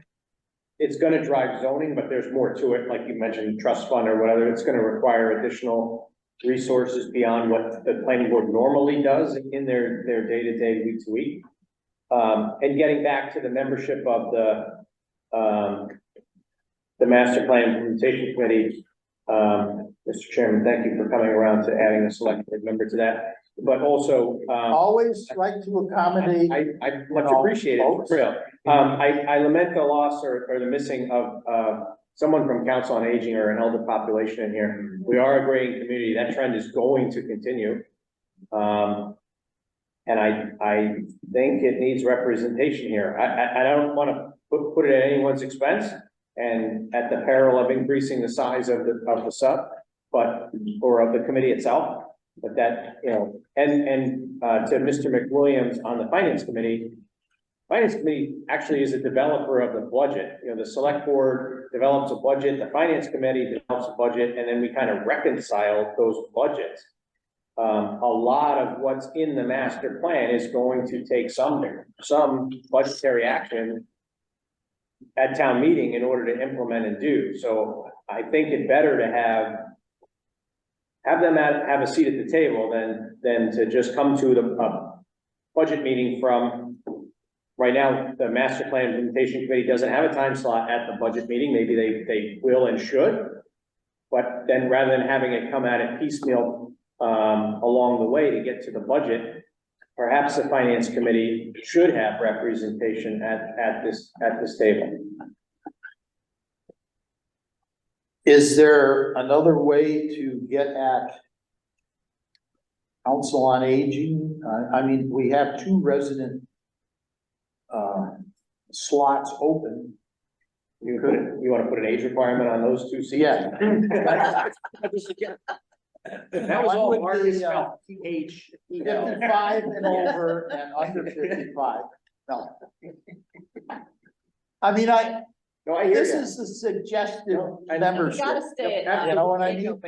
It's gonna drive zoning, but there's more to it, like you mentioned, trust fund or whatever. It's gonna require additional resources beyond what the planning board normally does in their day-to-day, week-to-week. And getting back to the membership of the master plan implementation committee, Mr. Chairman, thank you for coming around to adding a select board member to that. But also, Always like to accommodate. I much appreciate it, for real. I lament the loss or the missing of, someone from Council on Aging or an elder population in here. We are a graying community. That trend is going to continue. And I think it needs representation here. I don't want to put it at anyone's expense and at the peril of increasing the size of the sub, or of the committee itself. But that, you know, and to Mr. McWilliams on the finance committee actually is a developer of the budget. You know, the select board develops a budget, the finance committee develops a budget, and then we kind of reconcile those budgets. A lot of what's in the master plan is going to take some budgetary action at town meeting in order to implement and do. So I think it's better to have them have a seat at the table than to just come to the budget meeting from. Right now, the master plan implementation committee doesn't have a time slot at the budget meeting. Maybe they will and should. But then rather than having it come at it piecemeal along the way to get to the budget, perhaps the finance committee should have representation at this table. Is there another way to get at Council on Aging? I mean, we have 2 resident slots open. You could, you wanna put an age requirement on those two seats? Yeah. That was all Would hard be, to spell, T-H. 55 and over and under 55, no. I mean, No, I hear this you. is a suggested No, I- We membership. gotta stay at. You know what I mean?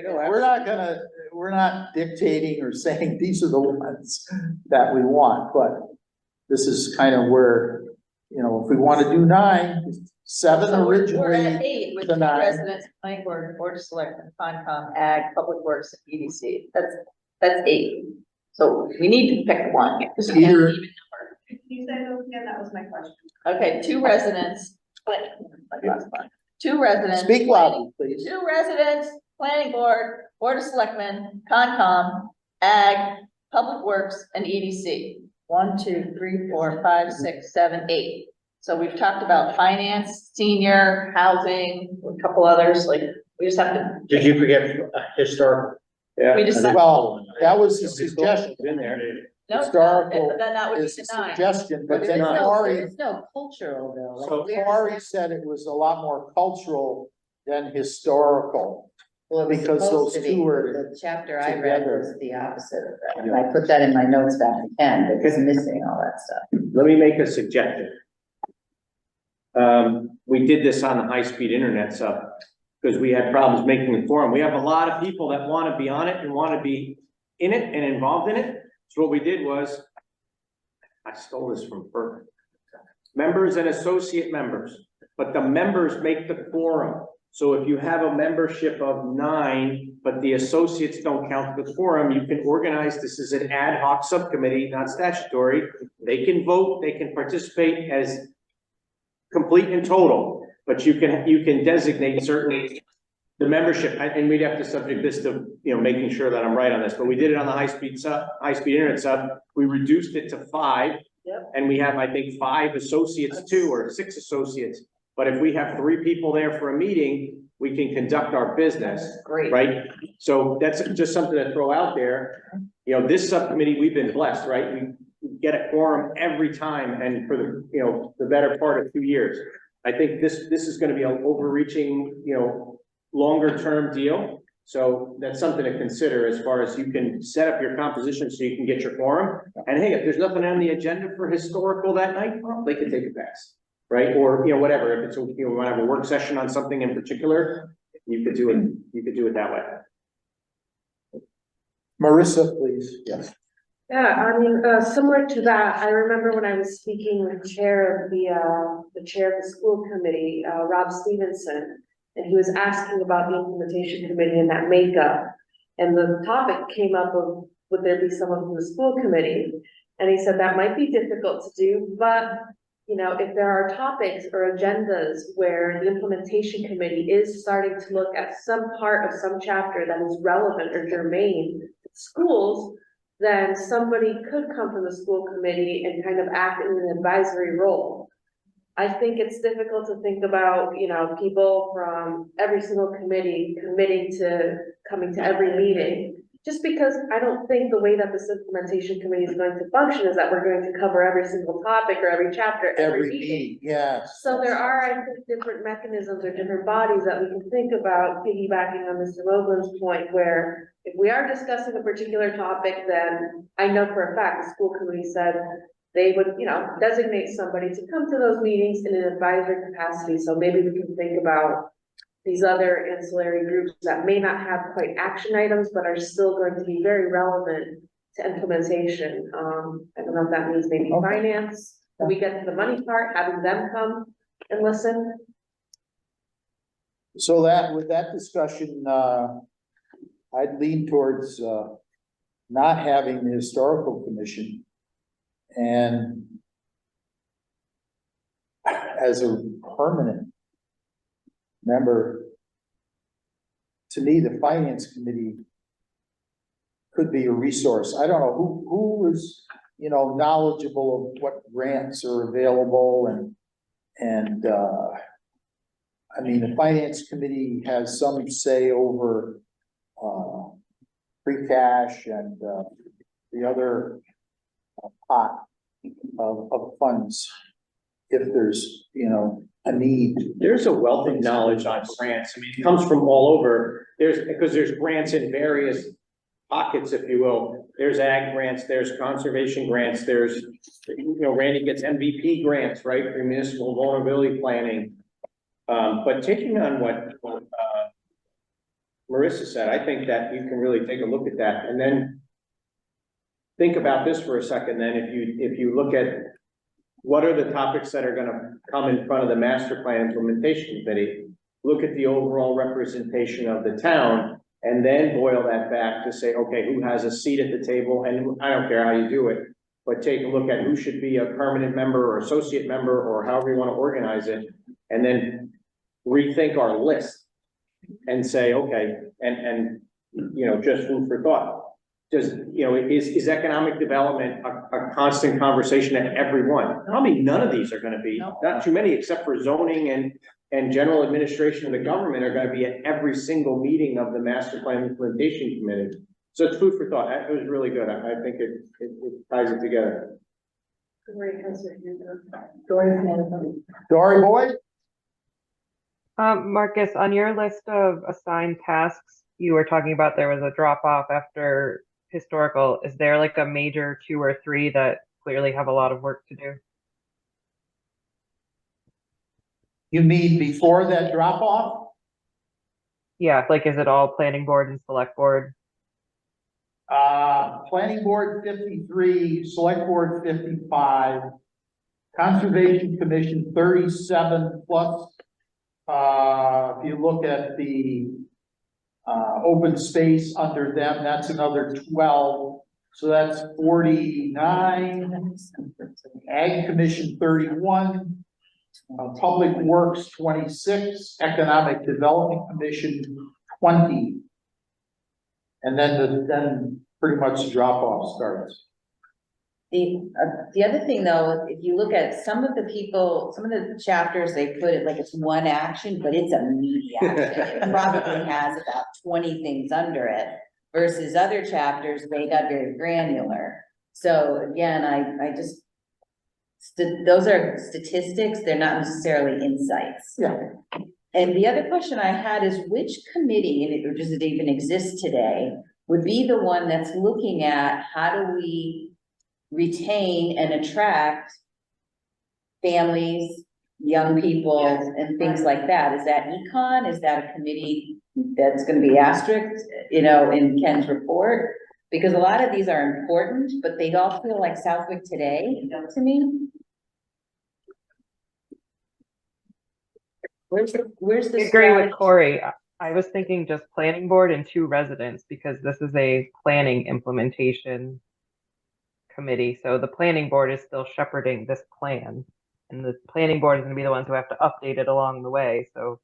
We're not dictating or saying these are the ones that we want, but this is kind of where, you know, if we want to do 9, 7 So we're at originally. 8 with to 2 9. residents, planning board, board of selectmen, Concom, Ag, Public Works, and EDC. That's 8. So we need to pick one. Because we have an Either- even number. Can you say those again? That was my question. Okay, 2 residents. Like last one. 2 residents. Speak loudly, please. 2 residents, planning board, board of selectmen, Concom, Ag, Public Works, and EDC. 1, 2, 3, 4, 5, 6, 7, 8. So we've talked about finance, senior, housing, a couple others, like, we just have to. Did you forget historical? Yeah. We just- Well, that was a suggestion, In there. No, historical then that would be is a denied. suggestion, but But then there's Cory, There's no cultural though. so Cory said it was a lot more cultural than historical. Well, it was because supposed those to be, two were the chapter I read together. was the opposite of that. And I put that in my notes back in Ken, but it's missing all that stuff. Let me make a suggestion. We did this on the high-speed internet stuff, because we had problems making the forum. We have a lot of people that wanna be on it and wanna be in it and involved in it. So what we did was, I stole this from Bert. Members and associate members, but the members make the quorum. So if you have a membership of 9, but the associates don't count the quorum, you can organize, this is an ad hoc subcommittee, not statutory. They can vote, they can participate as complete and total, but you can designate certainly the membership, and we'd have to subject this to, you know, making sure that I'm right on this, but we did it on the high-speed internet sub, we reduced it to 5. Yep. And we have, I think, 5 associates too, or 6 associates, but if we have 3 people there for a meeting, we can conduct our business, Great. right? So that's just something to throw out there. You know, this subcommittee, we've been blessed, right? We get a quorum every time, and for the, you know, the better part of 2 years. I think this is gonna be an overreaching, you know, longer term deal. So that's something to consider as far as you can set up your composition so you can get your quorum. And hey, if there's nothing on the agenda for historical that night, well, they can take a pass, right? Or, you know, whatever, if it's, you know, we want to have a work session on something in particular, you could do it that way. Marissa, please, yes. Yeah, I mean, similar to that, I remember when I was speaking with the chair of the school committee, Rob Stevenson, and he was asking about the implementation committee and that makeup. And the topic came up of, would there be someone from the school committee? And he said that might be difficult to do, but, you know, if there are topics or agendas where the implementation committee is starting to look at some part of some chapter that is relevant or germane to schools, then somebody could come from the school committee and kind of act in an advisory role. I think it's difficult to think about, you know, people from every single committee committing to coming to every meeting. Just because I don't think the way that this implementation committee is going to function is that we're going to cover every single topic or every chapter, every meeting. Yes. So there are, I think, different mechanisms or different bodies that we can think about, piggybacking on Mr. Mogul's point, where if we are discussing a particular topic, then I know for a fact the school committee said they would, you know, designate somebody to come to those meetings in an advisory capacity. So maybe we can think about these other ancillary groups that may not have quite action items, but are still going to be very relevant to implementation. I don't know if that means maybe finance, when we get to the money part, having them come and listen. So that, with that discussion, I'd lean towards, not having the historical commission. And as a permanent member, to me, the finance committee could be a resource. I don't know who is, you know, knowledgeable of what grants are available and I mean, the finance committee has some say over free cash and the other pot of funds if there's, a need. There's a wealth of knowledge on grants. I mean, it comes from all over. Because there's grants in various pockets, if you will. There's ag grants, there's conservation grants, there's, Randy gets MVP grants, right, for municipal vulnerability planning. But taking on what Marissa said, I think that you can really take a look at that, and then think about this for a second. Then, if you look at what are the topics that are going to come in front of the master plan implementation committee, look at the overall representation of the town, and then boil that back to say, okay, who has a seat at the table? And I don't care how you do it, but take a look at who should be a permanent member or associate member, or however you want to organize it, and then rethink our list and say, okay, and just food for thought. Is economic development a constant conversation at every one? Probably none of these are gonna be, not too many, except for zoning and general administration of the government are gonna be at every single meeting of the master plan implementation committee. So it's food for thought. It was really good. I think it ties it together. Dory Boyd? Marcus, on your list of assigned tasks, you were talking about there was a drop off after historical. Is there like a major 2 or 3 that clearly have a lot of work to do? You mean before that drop off? Yeah, like is it all planning board and select board? Planning board 53, select board 55, conservation commission 37 plus. If you look at the open space under them, that's another 12. So that's 49. Ag commission 31. Public works 26. Economic development commission 20. And then pretty much the drop off starts. The other thing though, if you look at some of the people, some of the chapters, they put it like it's one action, but it's a meaty action. It probably has about 20 things under it versus other chapters, they got very granular. So again, I just, those are statistics, they're not necessarily insights. Yeah. And the other question I had is which committee, and does it even exist today, would be the one that's looking at how do we retain and attract families, young people, and things like that? Is that econ? Is that a committee that's gonna be asterisked, in Ken's report? Because a lot of these are important, but they all feel like Southwick today, to me. Where's the I agree with Corey. I was thinking just planning board and 2 residents because this is a planning implementation committee. So the planning board is still shepherding this plan, and the planning board is going to be the ones who have to update it along the way. So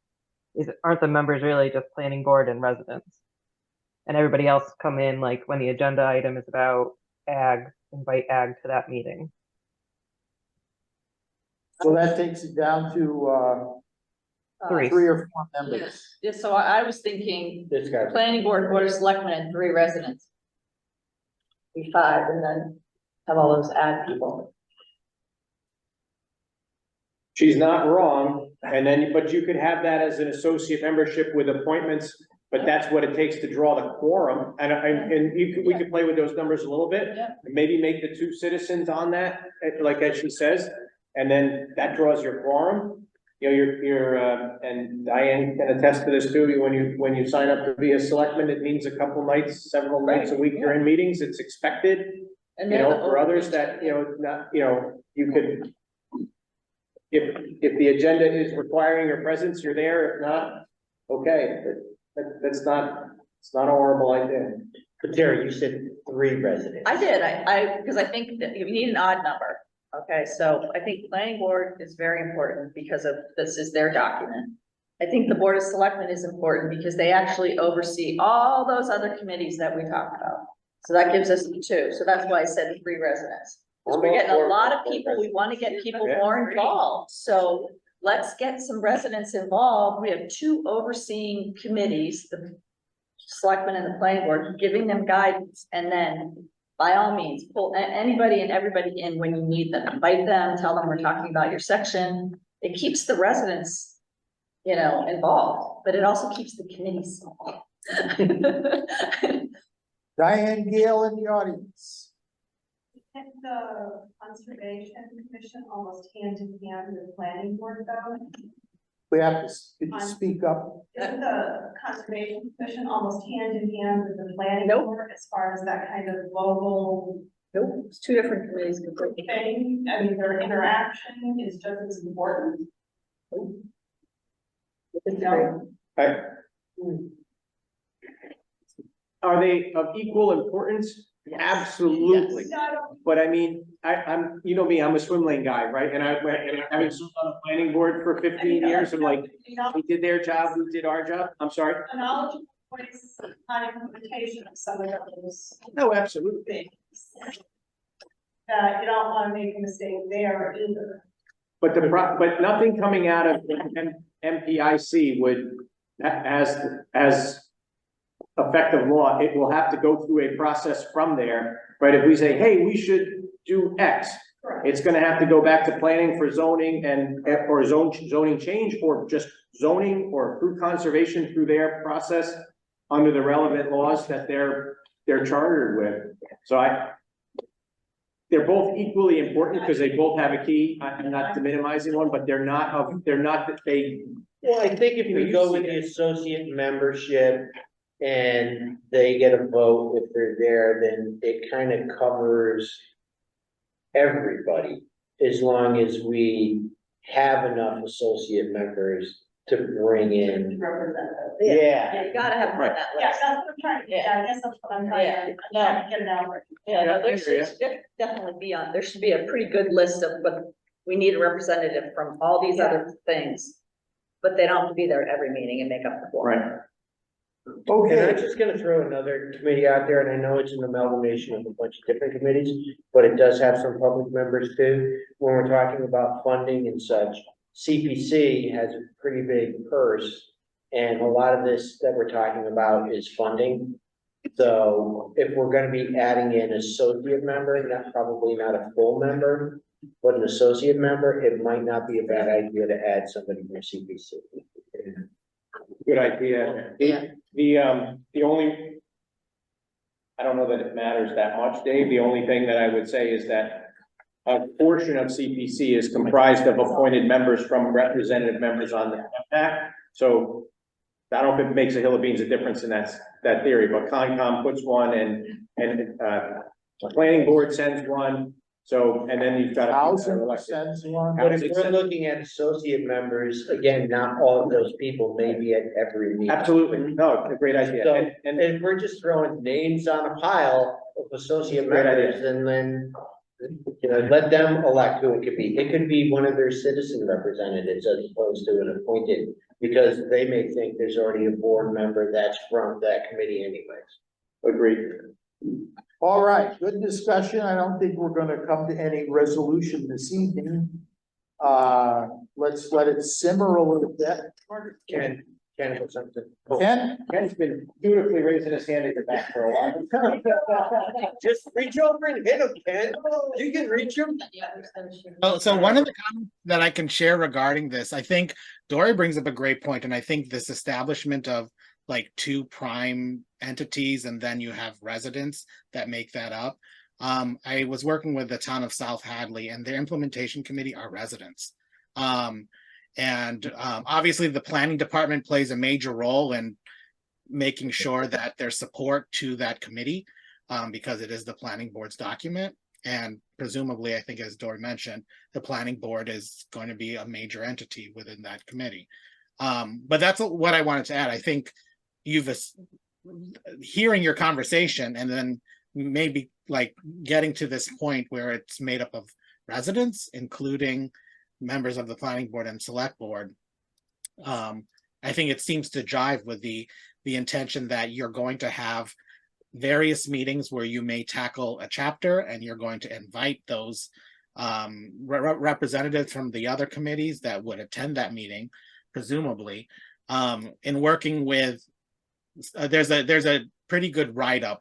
aren't the members really just planning board and residents? And everybody else come in like when the agenda item is about ag, invite ag to that meeting. So that takes it down to 3. 3 or 4 members. Yeah, so I was thinking, This guy. planning board, board of selectmen, and 3 residents. Be 5, and then have all those ad people. She's not wrong, but you could have that as an associate membership with appointments, but that's what it takes to draw the quorum, and we could play with those numbers a little bit. Yeah. And maybe make the 2 citizens on that, like as she says, and then that draws your quorum. And Diane can attest to this too, when you sign up to be a selectman, it means a couple nights, several nights a week you're in meetings, it's expected. And For others that, you could, if the agenda is requiring your presence, you're there. If not, okay, it's not a horrible idea. But Terry, you said 3 residents. I did, because I think that you need an odd number. Okay, so I think planning board is very important because this is their document. I think the board of selectmen is important because they actually oversee all those other committees that we talked about. So that gives us 2. So that's why I said 3 residents. Because we're getting a lot of people, we want to get people more involved. So let's get some residents involved. We have 2 overseeing committees, the selectmen and the planning board, giving them guidance, and then by all means, pull anybody and everybody in when you need them, invite them, tell them we're talking about your section. It keeps the residents, involved, but it also keeps the committee small. Diane Gale in the audience. Isn't the conservation commission almost hand in hand with the planning board though? We have to, could you speak up? Isn't the conservation commission almost hand in hand with the planning Nope. board as far as that kind of global Nope, it's two different committees completely. thing? I mean, their interaction is just as important. Are they of equal importance? Absolutely. But I mean, I'm, you know me, I'm a swim lane guy, right? And having served on the planning board for 15 years, I'm like, we did their job, we did our job. I'm sorry. A knowledgeable voice on implementation of some of those No, absolutely. things. You don't wanna make a mistake there either. But but nothing coming out of MPIC would, as effective law, it will have to go through a process from there, right? If we say, hey, we should do X, Correct. it's gonna have to go back to planning for zoning or zoning change, or just zoning or through conservation through their process under the relevant laws that they're chartered with. So they're both equally important because they both have a key. I'm not minimizing one, but they're not that they. Well, I think if we go with the associate membership and they get a vote if they're there, then it kind of covers everybody. As long as we have enough associate members to bring in. Representative. Yeah. You gotta have them on that Yeah, list. that's what I'm trying to, yeah, I guess that's what I'm trying to get it out. Yeah, no, I there hear ya. should definitely be there should be a pretty good list of, but we need a representative from all these other things. But they don't have to be there at every meeting and make up the board. Right. And Okay, I'm just gonna throw another committee out there, and I know it's an amalgamation of a bunch of different committees, but it does have some public members too. When we're talking about funding and such, CPC has a pretty big purse, and a lot of this that we're talking about is funding. So if we're gonna be adding in associate member, probably not a full member, but an associate member, it might not be a bad idea to add somebody from CPC. Good idea. The only, I don't know that it matters that much, Dave. The only thing that I would say is that a portion of CPC is comprised of appointed members from representative members on the MPAC. So I don't know if it makes a hill of beans a difference in that theory, but Concom puts one and planning board sends one. So, and then you've got. Housing sends one. But if we're looking at associate members, again, not all of those people may be at every meeting. Absolutely. No, a great idea. So, And if we're just throwing names on a pile of associate Great idea. members, and then, let them elect who it could be. It could be one of their citizen representatives as opposed to an appointed, because they may think there's already a board member that's from that committee anyways. agreed. All right, good discussion. I don't think we're gonna come to any resolution this evening. Let's let it simmer a little bit. Ken or something. Ken? Ken's been beautifully raising his hand at your back for a while. Just reach over and hit him, Ken. You can reach him. So one of the comments that I can share regarding this, I think Dory brings up a great point, and I think this establishment of like two prime entities and then you have residents that make that up. I was working with the town of South Hadley, and their implementation committee are residents. Obviously the planning department plays a major role in making sure that there's support to that committee, because it is the planning board's document. And presumably, I think as Dory mentioned, the planning board is going to be a major entity within that committee. But that's what I wanted to add. I think hearing your conversation and then maybe like getting to this point where it's made up of residents, including members of the planning board and select board. I think it seems to jive with the intention that you're going to have various meetings where you may tackle a chapter, and you're going to invite those representatives from the other committees that would attend that meeting, presumably, in working with, there's a pretty good write-up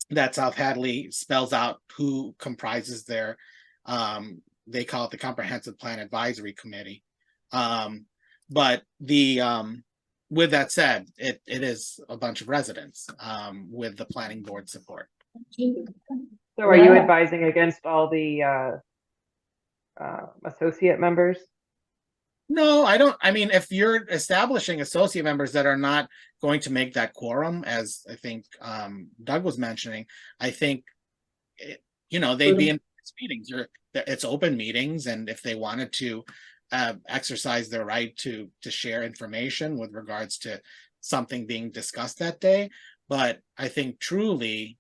that South Hadley spells out who comprises their, they call it the Comprehensive Plan Advisory Committee. But with that said, it is a bunch of residents, with the planning board support. So are you advising against all the associate members? No, I don't. I mean, if you're establishing associate members that are not going to make that quorum, as I think Doug was mentioning, I think, they'd be in meetings, or it's open meetings, and if they wanted to exercise their right to share information with regards to something being discussed that day. But I think truly,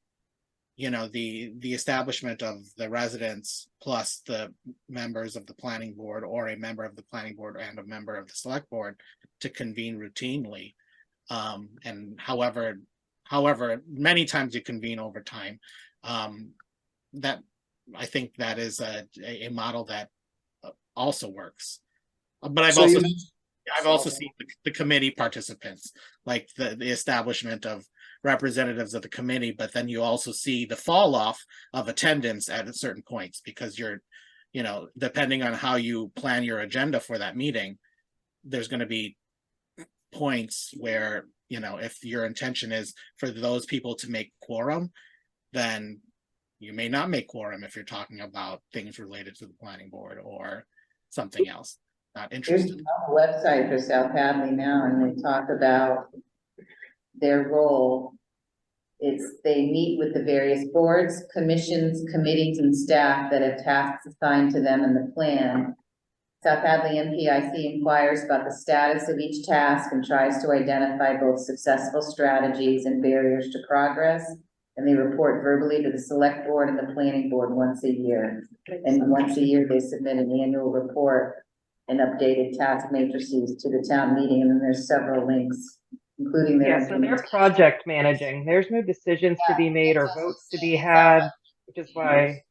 the establishment of the residents plus the members of the planning board, or a member of the planning board and a member of the select board, to convene routinely. And however many times you convene over time, that I think that is a model that also works. But I've also seen the committee participants, like the establishment of representatives of the committee, but then you also see the fall off of attendance at certain points, because you're, depending on how you plan your agenda for that meeting, there's going to be points where, if your intention is for those people to make quorum, then you may not make quorum if you're talking about things related to the planning board or something else. Not interested. There's a website for South Hadley now, and they talk about their role. They meet with the various boards, commissions, committees, and staff that have tasks assigned to them in the plan. South Hadley MPIC inquires about the status of each task and tries to identify both successful strategies and barriers to progress. And they report verbally to the select board and the planning board once a year. And once a year, they submit an annual report and updated task matrices to the town meeting. And then there's several links, including their. Yeah, so they're project managing. There's no decisions to be made or votes to be had, which is why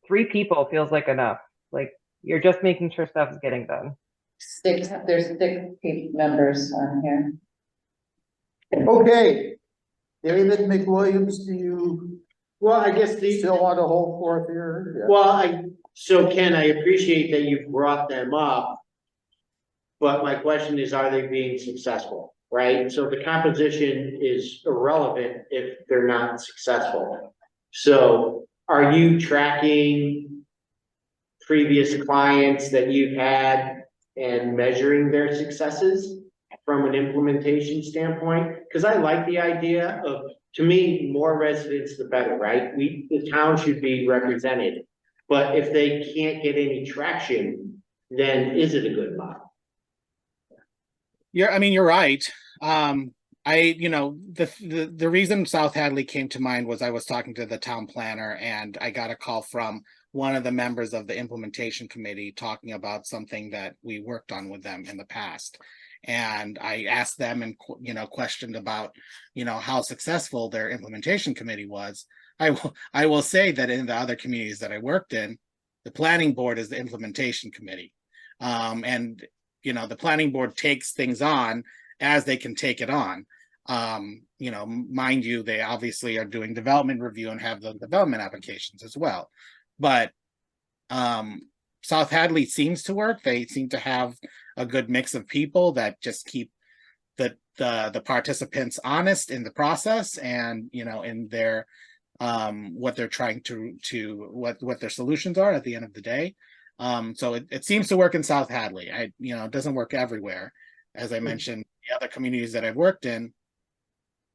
3 people feels like enough. Like, you're just making sure stuff is getting done. There's 6 members on here. Okay. David McWilliams, do you Well, I guess still want to hold forth here? well, so Ken, I appreciate that you brought them up. But my question is, are they being successful, right? So the composition is irrelevant if they're not successful. So are you tracking previous clients that you've had and measuring their successes from an implementation standpoint? Because I like the idea of, to me, more residents, the better, right? The town should be represented. But if they can't get any traction, then is it a good model? You're right. The reason South Hadley came to mind was I was talking to the town planner, and I got a call from one of the members of the implementation committee talking about something that we worked on with them in the past. And I asked them and, questioned about, how successful their implementation committee was. I will say that in the other communities that I worked in, the planning board is the implementation committee. And the planning board takes things on as they can take it on. Mind you, they obviously are doing development review and have the development applications as well. But South Hadley seems to work. They seem to have a good mix of people that just keep the participants honest in the process, and in their what they're trying to what their solutions are at the end of the day. So it seems to work in South Hadley. It doesn't work everywhere. As I mentioned, the other communities that I've worked in,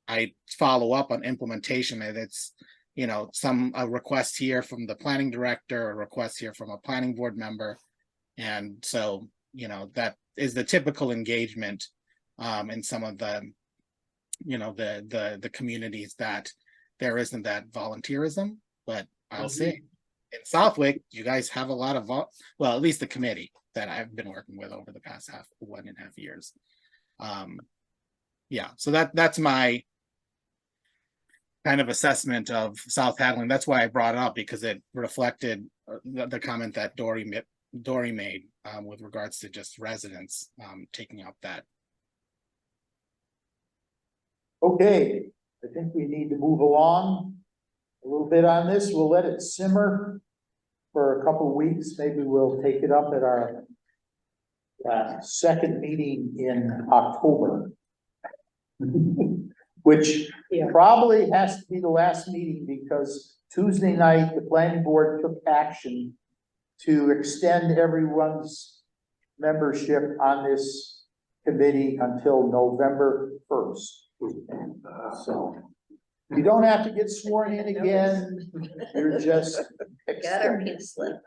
I follow up on implementation, and it's, a request here from the planning director, a request here from a planning board member. And so, that is the typical engagement in some of the, the communities that there isn't that volunteerism. But I'll say, in Southwick, you guys have a lot of, at least the committee that I've been working with over the past 1.5 years. So that's my kind of assessment of South Hadley. That's why I brought it up, because it reflected the comment that Dory made with regards to just residents taking up that. Okay, I think we need to move along a little bit on this. We'll let it simmer for a couple of weeks. Maybe we'll take it up at our second meeting in October. Which Yeah. probably has to be the last meeting because Tuesday night, the planning board took action to extend everyone's membership on this committee until November 1st. So you don't have to get sworn in again. You're just Got our pink slip.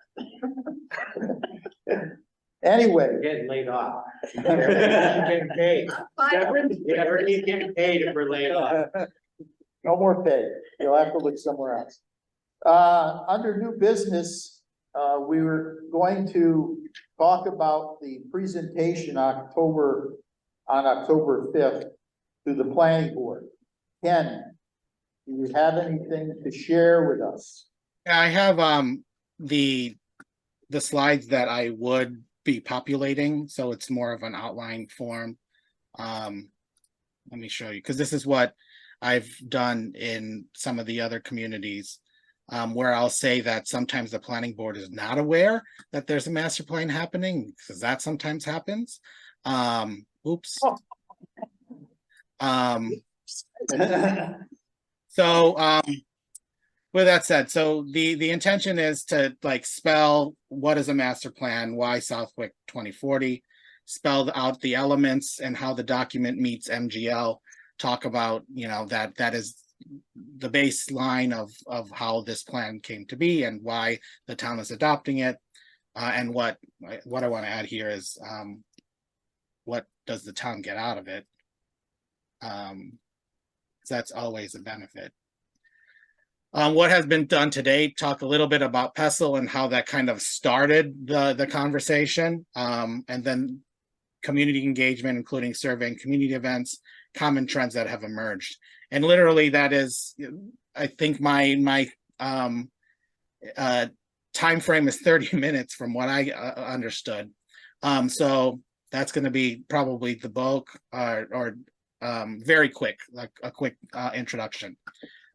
anyway. We're getting laid off. Getting paid. Everybody's getting paid if we're laid off. No more pay. You'll have to look somewhere else. Under new business, we were going to talk about the presentation on October 5th to the planning board. Ken, do you have anything to share with us? I have the slides that I would be populating, so it's more of an outline form. Let me show you, because this is what I've done in some of the other communities, where I'll say that sometimes the planning board is not aware that there's a master plan happening, because that sometimes happens. Oops. So with that said, so the intention is to like spell what is a master plan, why Southwick 2040, spell out the elements and how the document meets MGL, talk about, you know, that is the baseline of how this plan came to be and why the town is adopting it. And what I want to add here is what does the town get out of it? That's always a benefit. What has been done to date, talk a little bit about PESEL and how that kind of started the conversation, and then community engagement, including survey and community events, common trends that have emerged. And literally that is, I think my time frame is 30 minutes from what I understood. So that's going to be probably the bulk or very quick, like a quick introduction.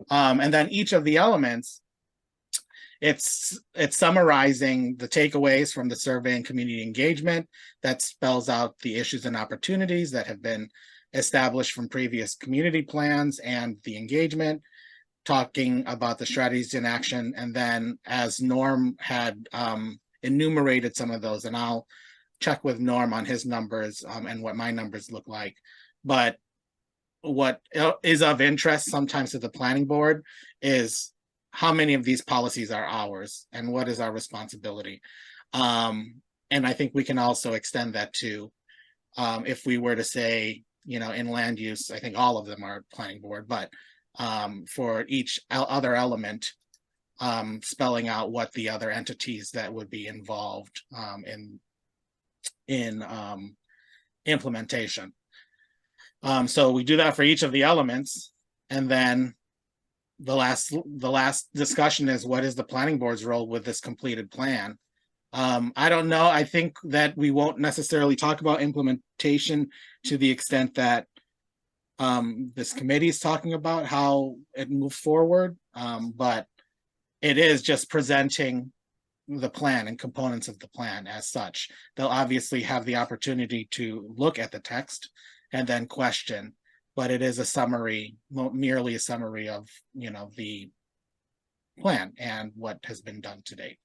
And then each of the elements, it's summarizing the takeaways from the survey and community engagement that spells out the issues and opportunities that have been established from previous community plans and the engagement, talking about the strategies in action. And then as Norm had enumerated some of those, and I'll check with Norm on his numbers and what my numbers look like. But what is of interest sometimes to the planning board is how many of these policies are ours and what is our responsibility. And I think we can also extend that to if we were to say, you know, in land use, I think all of them are planning board, but for each other element, spelling out what the other entities that would be involved in implementation. So we do that for each of the elements, and then the last discussion is what is the planning board's role with this completed plan. I don't know. I think that we won't necessarily talk about implementation to the extent that this committee is talking about how it moves forward, but it is just presenting the plan and components of the plan as such. They'll obviously have the opportunity to look at the text and then question, but it is a summary, merely a summary of, you know, the plan and what has been done to date.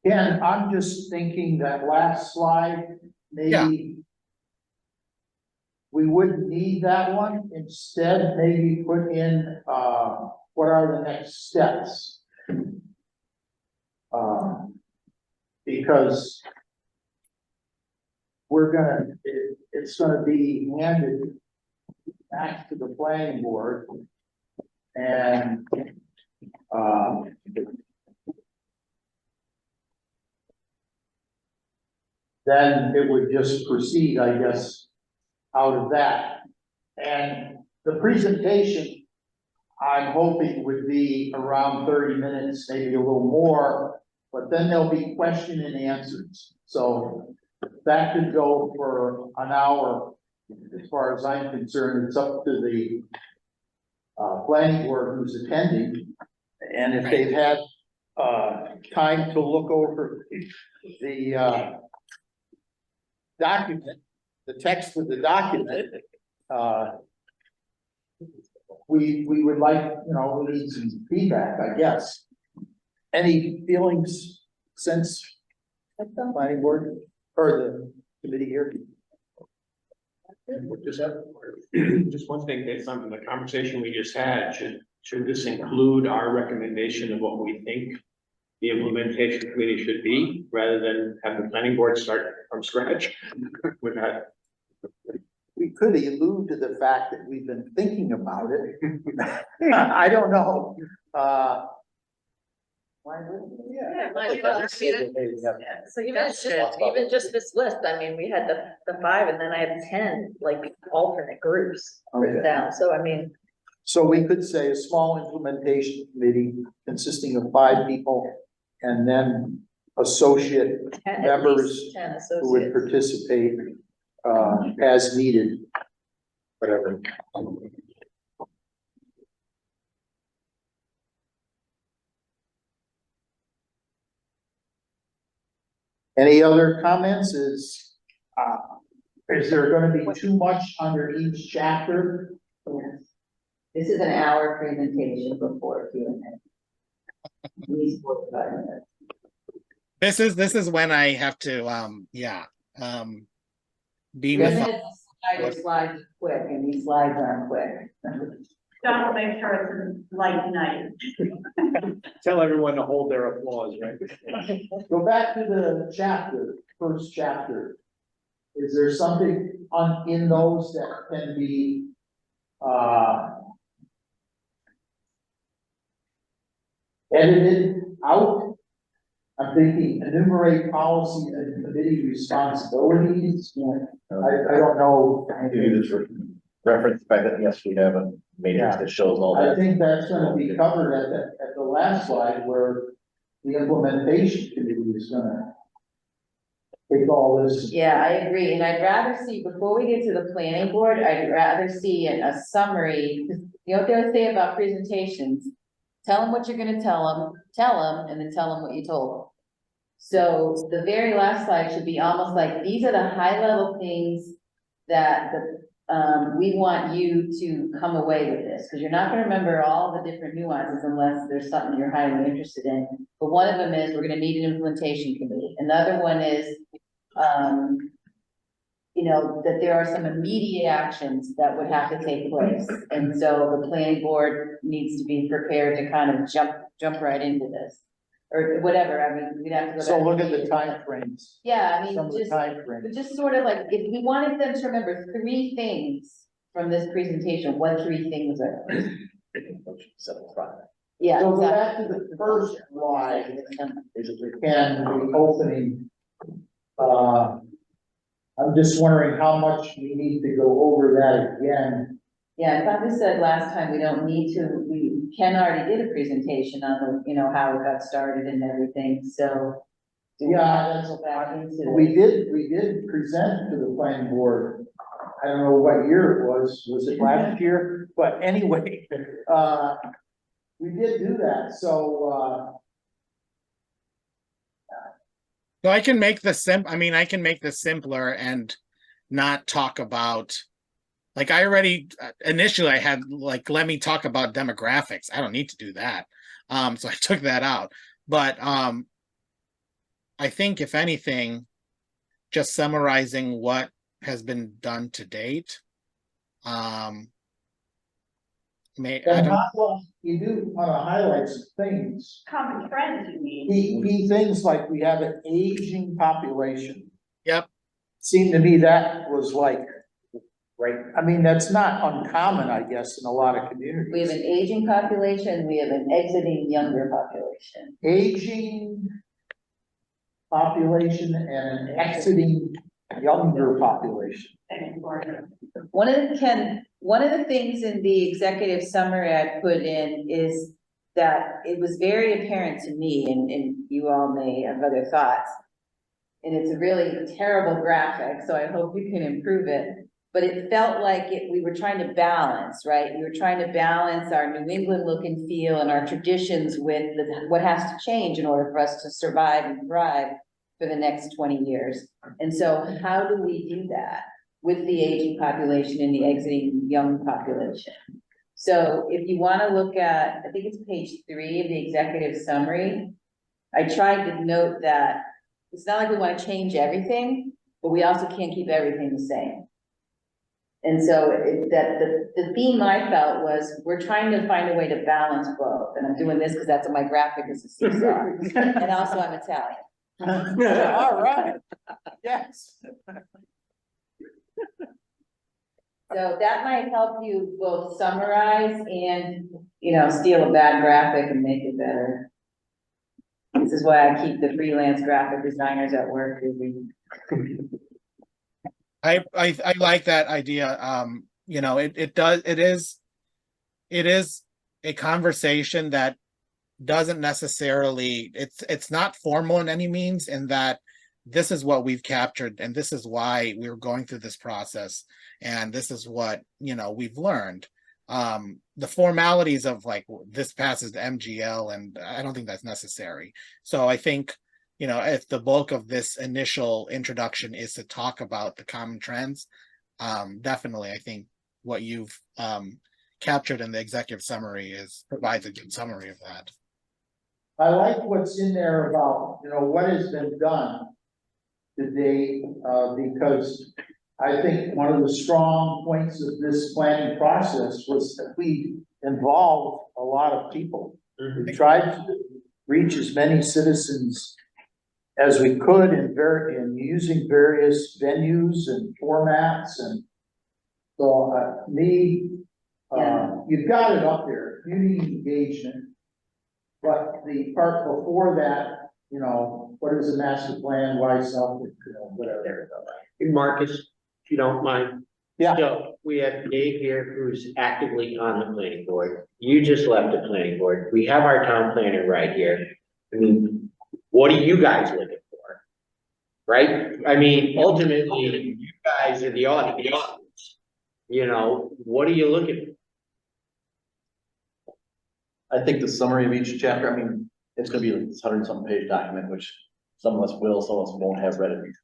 Ken, I'm just thinking that last slide, maybe we wouldn't need that one. Instead, maybe put in, what are the next steps? Because it's gonna be handed back to the planning board. And, then it would just proceed, I guess, out of that. And the presentation, I'm hoping would be around 30 minutes, maybe a little more, but then there'll be question and answers. So that could go for an hour as far as I'm concerned, it's up to the planning board who's attending. And if they've had, time to look over the, document, the text of the document, we would like, we need some feedback, I guess. Any feelings since planning board or the committee here? Just one thing, based on the conversation we just had, should this include our recommendation of what we think the implementation committee should be, rather than have the planning board start from scratch with that? We could allude to the fact that we've been thinking about it. I don't know. Why wouldn't we? Yeah, might as well. I mean, so even just this list, I mean, we had the 5 and then I have 10, like alternate groups written down, so I mean. So we could say a small implementation committee consisting of 5 people and then associate 10 at members least 10 who would associates. participate as needed. Whatever. Any other comments? Is there gonna be too much under each chapter? Yes. This is an hour presentation before Q&A. At least 45 minutes. This is when I have to, be Your with, minutes slides are quick, and these slides aren't quick. John will make sure it's a light night. Tell everyone to hold their applause, right? Go back to the chapter, first chapter. Is there something in those that can be, edited out? I'm thinking enumerate policy and committee responsibilities. I don't know. Reference back that, yes, we have a matrix that shows all I that. think that's gonna be covered at the last slide where the implementation committee is gonna take all this. Yeah, I agree, and I'd rather see, before we get to the planning board, I'd rather see a summary, 'cause you know what they always say about presentations? Tell them what you're gonna tell them, and then tell them what you told them. So the very last slide should be almost like, these are the high level things that we want you to come away with this, because you're not gonna remember all the different nuances unless there's something you're highly interested in. But one of them is, we're gonna need an implementation committee. Another one is, that there are some immediate actions that would have to take place. And so the planning board needs to be prepared to kind of jump right into this. Or whatever, I mean, we'd have to go back. So look at the timeframes. Yeah, I mean, Some of the just. timeframes. But just sort of like, if we wanted them to remember 3 things from this presentation, what 3 things are those? Yeah. So go back exactly. to the first slide and the opening. I'm just wondering how much we need to go over that again. Yeah, I thought we said last time, we don't need to, Ken already did a presentation on the, how it got started and everything, so. do we Yeah, have to go back into it? We did present to the planning board. I don't know what year it was it last year? But anyway, we did do that, so, so I can make I can make this simpler and not talk about, like I already, initially I had like, let me talk about demographics. I don't need to do that. So I took that out, but, I think if anything, just summarizing what has been done to date. you do want to highlight some things. Common trends, you mean? Key things like we have an aging population. Yep. Seemed to me that was like, right, I mean, that's not uncommon, I guess, in a lot of communities. We have an aging population, we have an exiting younger population. Aging population and an exiting younger population. One of the things in the executive summary I put in is that it was very apparent to me, and you all may have other thoughts. And it's a really terrible graphic, so I hope you can improve it. but it felt like we were trying to balance, right? We were trying to balance our New England look and feel and our traditions with what has to change in order for us to survive and thrive for the next 20 years. And so how do we do that with the aging population and the exiting young population? So if you want to look at, I think it's page 3 of the executive summary, I tried to note that it's not like we want to change everything, but we also can't keep everything the same. And so the theme I felt was, we're trying to find a way to balance both. And I'm doing this because that's what my graphic is, a seesaw. And also I'm Italian. All right, yes. So that might help you both summarize and, steal a bad graphic and make it better. This is why I keep the freelance graphic designers at work busy. I like that idea. It is a conversation that doesn't necessarily, it's not formal in any means, in that this is what we've captured and this is why we're going through this process and this is what, we've learned. The formalities of like, this passes the MGL, and I don't think that's necessary. So I think, if the bulk of this initial introduction is to talk about the common trends, definitely, I think what you've captured in the executive summary provides a good summary of that. I like what's in there about, what has been done today, because I think one of the strong points of this planning process was that we involved a lot of people. We tried to reach as many citizens as we could in using various venues and formats, and so you've got it up there, community engagement. But the part before that, what is the master plan, why something, whatever. Marcus, if you don't mind. Yeah. So we have Dave here who's actively on the planning board. You just left the planning board. We have our town planner right here. I mean, what are you guys looking for? Right? I mean, ultimately, you guys are the audience. What are you looking for? I think the summary of each chapter, it's gonna be like this 100-something page document, which some of us will, some of us won't have read it,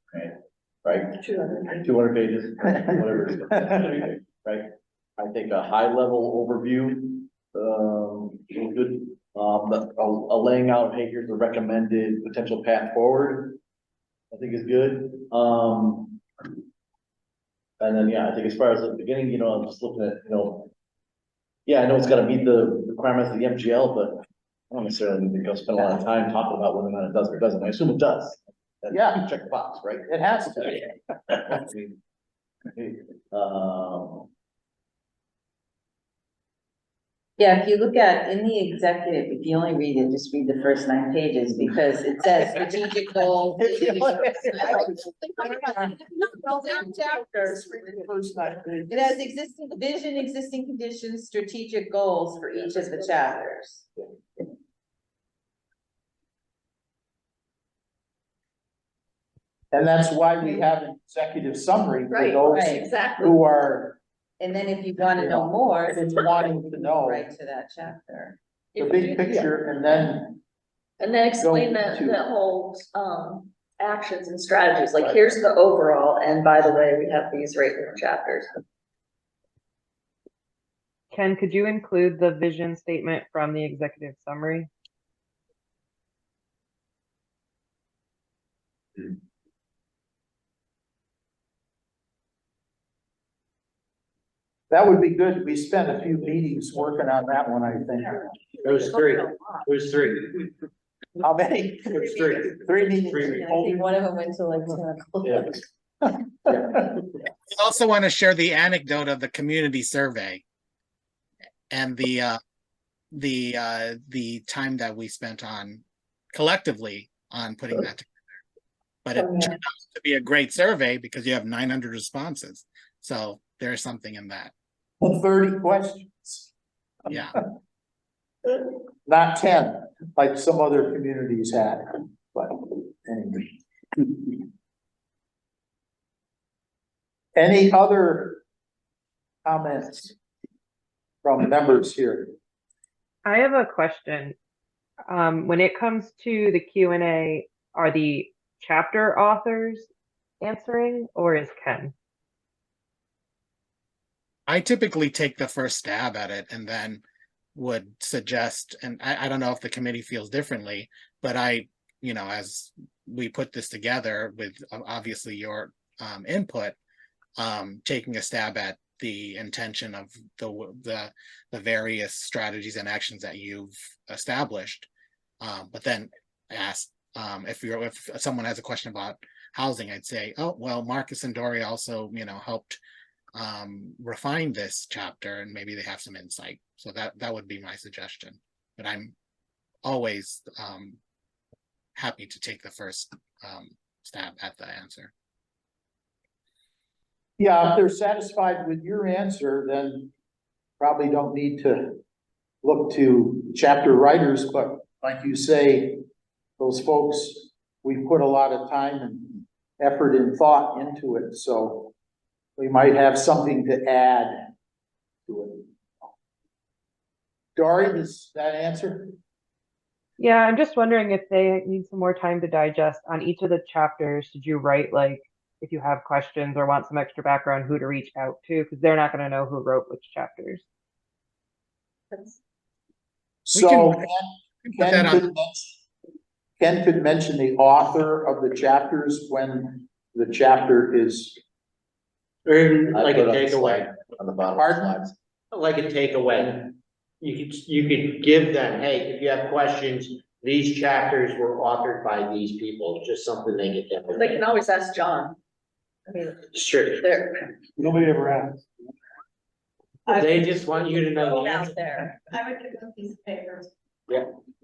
right? 200 pages, whatever it is, right? I think a high level overview, good, a laying out of, hey, here's the recommended potential path forward, I think is good. And then, I think as far as the beginning, I'm just looking at, I know it's gotta meet the requirements of the MGL, but I don't necessarily need to go spend a lot of time talking about whether or not it does or doesn't. I assume it does. Yeah. Check the box, right? It has to. Yeah, if you look at, in the executive, if you only read it, just read the first 9 pages, because it says strategic goals. It has existing vision, existing conditions, strategic goals for each of the chapters. And that's why we have an executive summary for Right, those exactly. who are And then if you want to know more, just wanting to know right to that chapter. the big picture, and then And then explain Go that, to- that whole, actions and strategies, like here's the overall, and by the way, we have these right in the chapters. Ken, could you include the vision statement from the executive summary? that would be good. We spent a few meetings working on that one, I think. It was 3. How many? It was 3. 3 meetings. I think one of them went to like 10 o'clock. I also want to share the anecdote of the community survey and the time that we spent on collectively on putting that together. But it turned out to be a great survey because you have 900 responses. So there's something in that. 30 questions, Yeah. not 10, like some other communities had, but anyway. Any other comments from members here? I have a question. When it comes to the Q&A, are the chapter authors answering or is Ken? I typically take the first stab at it and then would suggest, and I don't know if the committee feels differently, but as we put this together with obviously your input, taking a stab at the intention of the various strategies and actions that you've established, but then ask if someone has a question about housing, I'd say, oh well, Marcus and Dory also helped refine this chapter, and maybe they have some insight. So that would be my suggestion. But I'm always happy to take the first stab at the answer. Yeah, if they're satisfied with your answer, then probably don't need to look to chapter writers, but like you say, those folks, we put a lot of time and effort and thought into it, so we might have something to add to it. Dory, does that answer? Yeah, I'm just wondering if they need some more time to digest on each of the chapters. Did you write, like, if you have questions or want some extra background, who to reach out to? Because they're not going to know who wrote which chapters. So Put that on. Ken could mention the author of the chapters when the chapter is. Or even I like put a on the takeaway, slide, on the bottom of the Pardon? slides. like a takeaway. You could give them, hey, if you have questions, these chapters were authored by these people, just something they get them. They can always ask John. I mean, Sure, they're Nobody ever asked. they just want you to know the out answer. there. I would give them a piece of paper.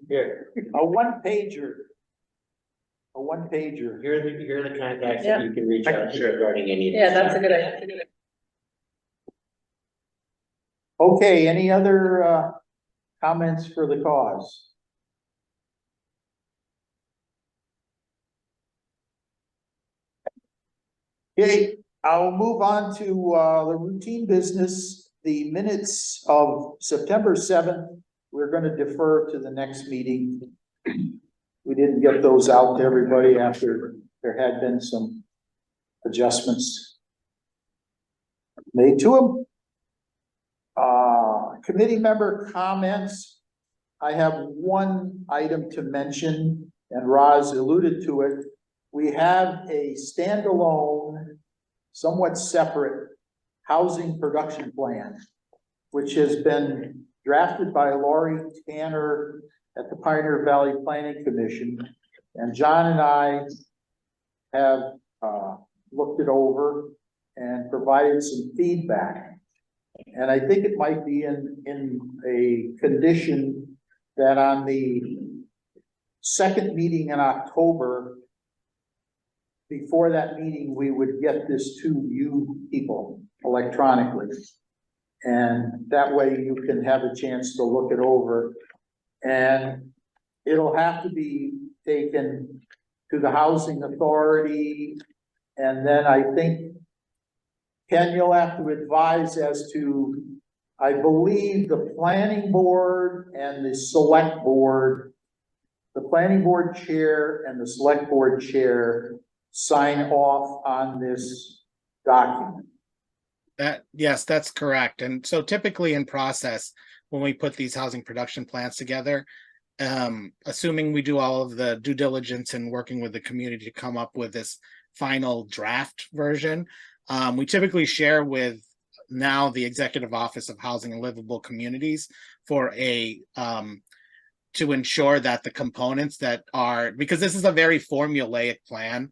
Here, A one pager. A one pager. here are the contacts Yeah. that you can reach out to regarding any of these. Yeah, that's a good idea. Okay, any other comments for the cause? Okay, I'll move on to the routine business, the minutes of September 7th. We're going to defer to the next meeting. We didn't get those out to everybody after there had been some adjustments made to them. Committee member comments. I have one item to mention, and Roz alluded to it. We have a standalone, somewhat separate housing production plan, which has been drafted by Laurie Tanner at the Pioneer Valley Planning Commission. And John and I have looked it over and provided some feedback. And I think it might be in a condition that on the second meeting in October, before that meeting, we would get this to you people electronically. And that way you can have a chance to look it over. And it'll have to be taken to the Housing Authority. And then I think, Ken, you'll have to advise as to, I believe, the planning board and the select board, the planning board chair and the select board chair sign off on this document. Yes, that's correct. And so typically in process, when we put these housing production plans together, assuming we do all of the due diligence and working with the community to come up with this final draft version, we typically share with now the Executive Office of Housing and Livable Communities for to ensure that the components that are, because this is a very formulaic plan,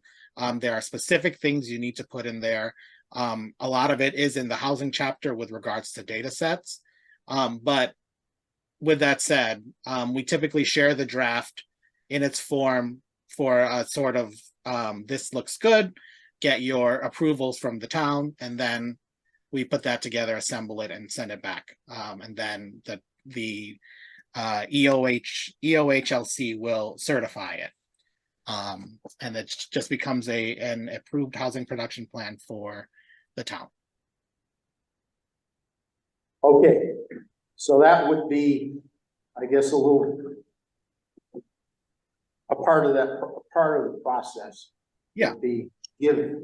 there are specific things you need to put in there. A lot of it is in the housing chapter with regards to data sets. But with that said, we typically share the draft in its form for a sort of, this looks good, get your approvals from the town, and then we put that together, assemble it, and send it back. And then the EOHLC will certify it. And it just becomes an approved housing production plan for the town. Okay, so that would be, I guess, a part of the process. Yeah. Would be give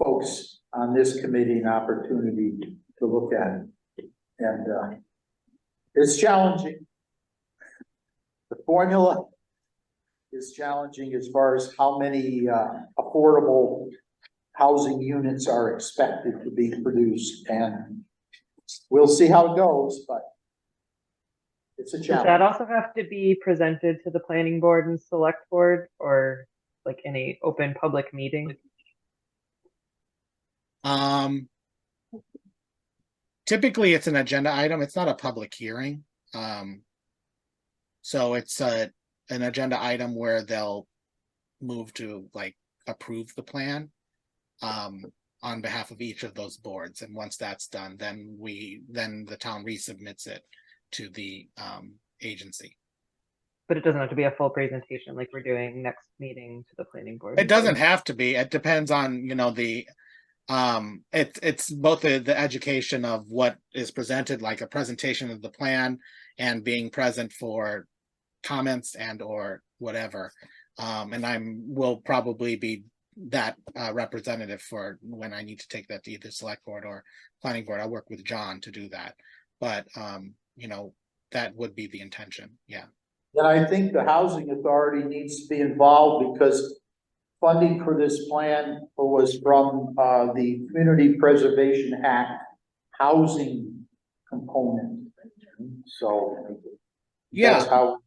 folks on this committee an opportunity to look at it. And, it's challenging. The formula is challenging as far as how many, affordable housing units are expected to be produced, and we'll see how it goes, but it's a Does that challenge. also have to be presented to the planning board and select board, or like in a open public meeting? Typically it's an agenda item. It's not a public hearing. So it's an agenda item where they'll move to like approve the plan on behalf of each of those boards. And once that's done, then the town resubmits it to the agency. But it doesn't have to be a full presentation like we're doing next meeting to the planning board. It doesn't have to be. It depends on, the it's both the education of what is presented, like a presentation of the plan, and being present for comments and or whatever. And will probably be that representative for when I need to take that to either select board or planning board. I'll work with John to do that. But that would be the intention. Yeah. Then I think the housing authority needs to be involved, because funding for this plan was from the Community Preservation Act housing component. So that's how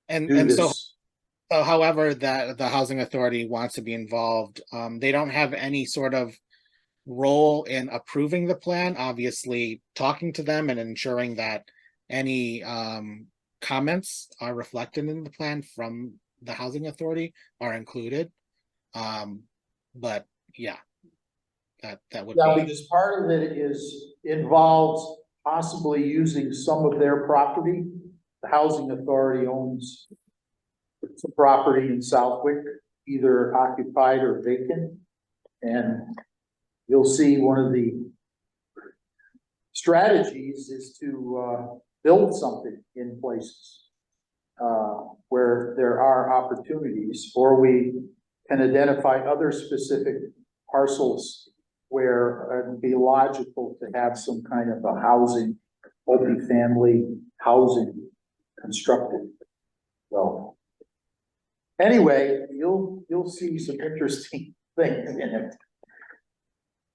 And do so this. however that the housing authority wants to be involved, they don't have any sort of role in approving the plan. Obviously, talking to them and ensuring that any comments are reflected in the plan from the housing authority are included. But yeah, that would be. Because part of it involves possibly using some of their property. The housing authority owns some property in Southwick, either occupied or vacant. And you'll see one of the strategies is to build something in places where there are opportunities, or we can identify other specific parcels where it'd be logical to have some kind of a housing, multi-family housing constructed. So anyway, you'll see some interesting things in it.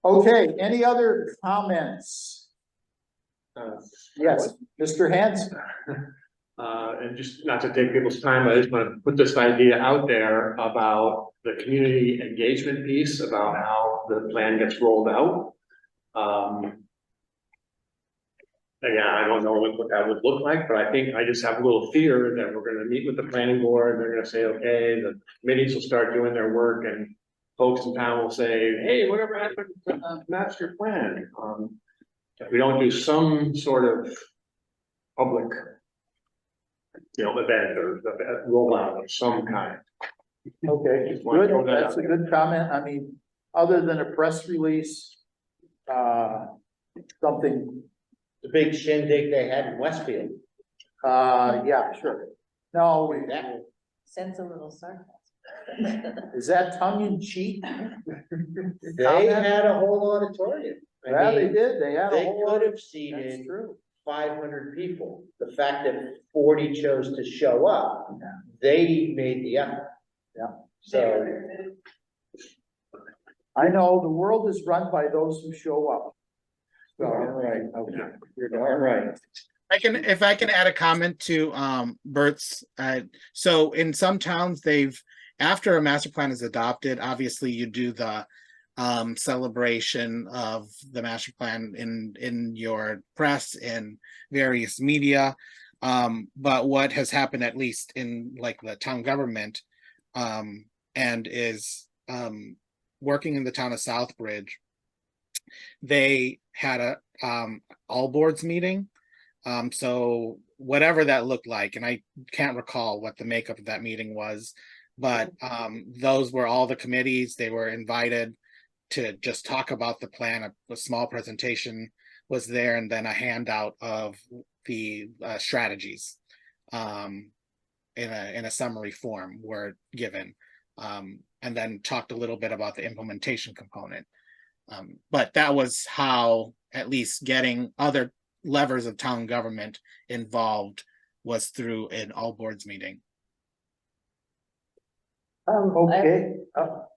Okay, any other comments? Yes, Mr. Hanson. And just not to take people's time, I just want to put this idea out there about the community engagement piece, about how the plan gets rolled out. Again, I don't know what that would look like, but I think I just have a little fear that we're gonna meet with the planning board, they're gonna say, okay, the committees will start doing their work, and folks in town will say, hey, whatever happened to the master plan? If we don't do some sort of public, event or rollout of some kind. Okay, Just wanna good, throw that that's out a there. good comment. I mean, other than a press release, something, The big shindig they had in Westfield. yeah, sure. No, That, Sense a little sarcasm. is that tongue in cheek? they had a whole auditorium. I Yeah, they mean, did, they had a they whole. could have That's seated true. 500 people. The fact that 40 chose to show up, Yeah. they made the effort. Yeah. So, I know, the world is run by those who show up. So, all right, okay, you're all right. If I can add a comment to Bert's, so in some towns, after a master plan is adopted, obviously you do the celebration of the master plan in your press and various media. But what has happened, at least in like the town government, and is working in the town of Southbridge, they had a all boards meeting. So whatever that looked like, and I can't recall what the makeup of that meeting was, but those were all the committees. They were invited to just talk about the plan, a small presentation was there, and then a handout of the strategies in a summary form were given, and then talked a little bit about the implementation component. But that was how at least getting other levers of town government involved was through an all boards meeting. Okay,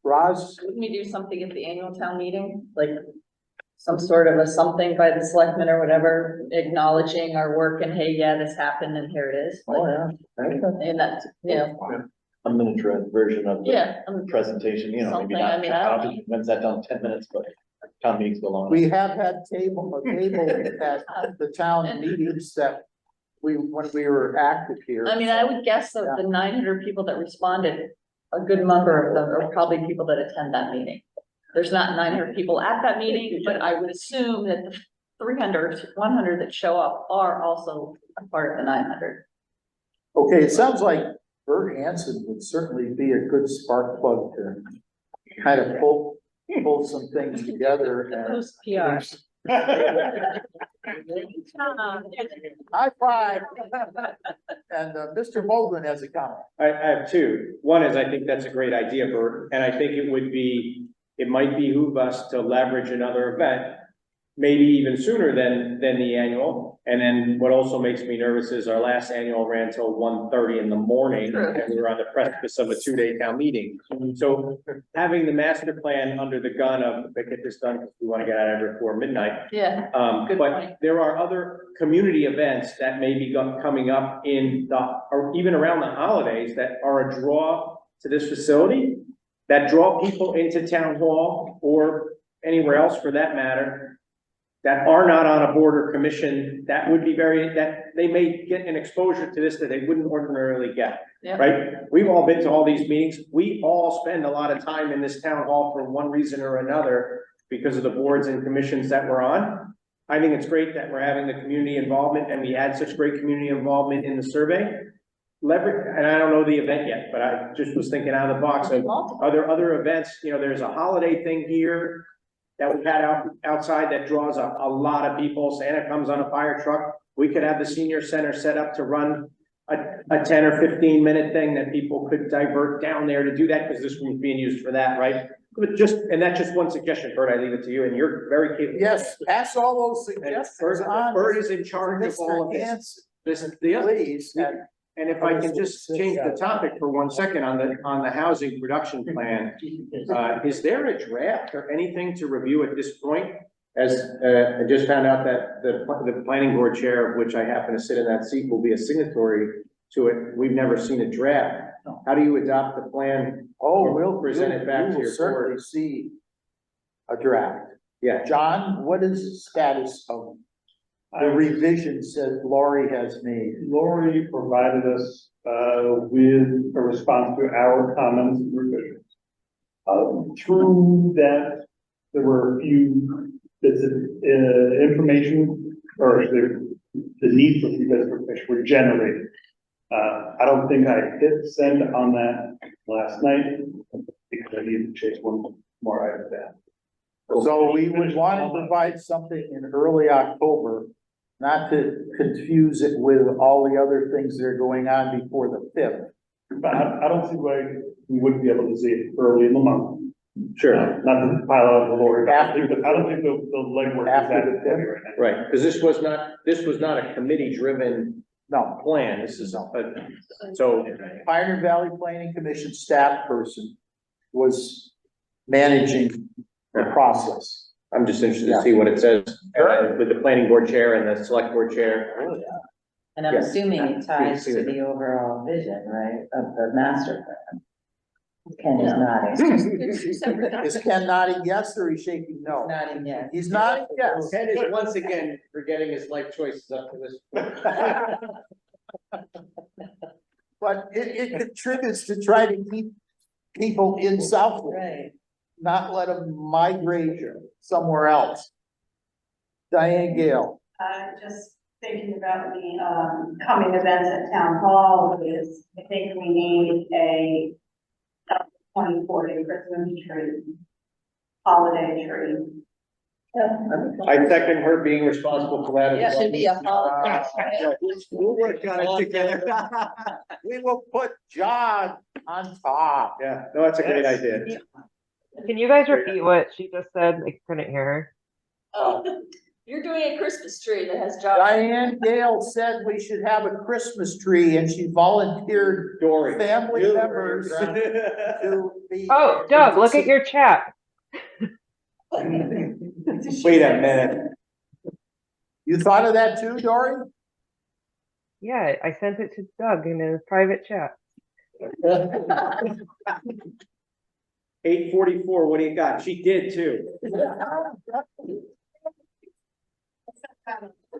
Roz? Couldn't we do something at the annual town meeting, like some sort of a something by the selectmen or whatever, acknowledging our work and hey, yeah, this happened and here it is. Oh, Like, yeah. and that's, you know, A miniature version of the yeah, presentation, you know, maybe Something, not, I mean, I don't think, when's that done, 10 minutes, but town meetings go long. We have had a table at the town meetings that when we were active here. I mean, I would guess that the 900 people that responded, a good number of them are probably people that attend that meeting. There's not 900 people at that meeting, but I would assume that the 300, 100 that show up are also a part of the 900. Okay, it sounds like Bert Hanson would certainly be a good spark plug to kind of pull some things together. The post PR. High five. And Mr. Moglen has a comment. I have two. One is I think that's a great idea, Bert, and I think it might behoove us to leverage another event, maybe even sooner than the annual. And then what also makes me nervous is our last annual ran till 1:30 in the morning, True. and we were on the precipice of a 2-day town meeting. So having the master plan under the gun of, get this done, because we want to get out of here before midnight. Yeah, Good But point. there are other community events that may be coming up or even around the holidays that are a draw to this facility, that draw people into town hall or anywhere else for that matter, that are not on a board or commission, that they may get an exposure to this that they wouldn't ordinarily get. Yeah. Right? We've all been to all these meetings. We all spend a lot of time in this town hall for one reason or another because of the boards and commissions that we're on. I think it's great that we're having the community involvement, and we had such great community involvement in the survey. Leverage, and I don't know the event yet, but I just was thinking out of the box of, are there other events? You know, there's a holiday thing here that we've had outside that draws a lot of people. Santa comes on a fire truck. We could have the senior center set up to run a 10 or 15 minute thing that people could divert down there to do that, because this room's being used for that, right? But and that's just one suggestion, Bert. I leave it to you, and you're very capable. Yes, pass all those And suggestions on. Bert is in charge of all of this. Please. And if I can just change the topic for 1 second on the housing production plan, is there a draft or anything to review at this point? As I just found out that the planning board chair, of which I happen to sit in that seat, will be a signatory to it. We've never seen a draft. How do you adopt the plan? Oh, We'll present it back to your certainly board. see a draft. Yeah, John, what is the status of the revisions that Laurie has made? Lori provided us, with a response to our comments and revisions. Through that, there were a few bits of, information, or the need for a few bits of information were generated. I don't think I hit send on that last night, because I needed to chase one more item down. So we would want to provide something in early October, not to confuse it with all the other things that are going on before the 5th. But I don't see why we wouldn't be able to see it early in the month. sure, Not to pile on the Lord. After I don't think the legwork is After that the heavy right now. right, because this was not a committee-driven No, plan. This is so. Pioneer Valley Planning Commission staff person was managing the process. I'm just interested to see what it says with the planning board chair and the select board chair. And I'm Yeah. assuming it ties See to it. the overall vision, right, of the master plan. Ken is nodding. Is Ken nodding yes or he's shaking no? Nodding yes. He's nodding yes. Ken is once again forgetting his life choices up to this point. But it contributes to try to keep people in Southwood, Right. not let them migrate somewhere else. Diane Gale. Just thinking about the, coming events at town hall is, I think we need a 24-day Christmas tree, holiday tree. I second her being responsible for that. Yeah, as well. should be a holiday. We'll work on it together. We will put John on top. Yeah, no, that's a great idea. Can you guys repeat what she just said? I couldn't hear her. Oh, you're doing a Christmas tree that has Josh. Diane Gale said we should have a Christmas tree and she volunteered Dory. family members to be. Oh, Doug, look at your chat. Wait a minute. You thought of that too, Dory? Yeah, I sent it to Doug in his private chat. 8:44, what do you got? She did too.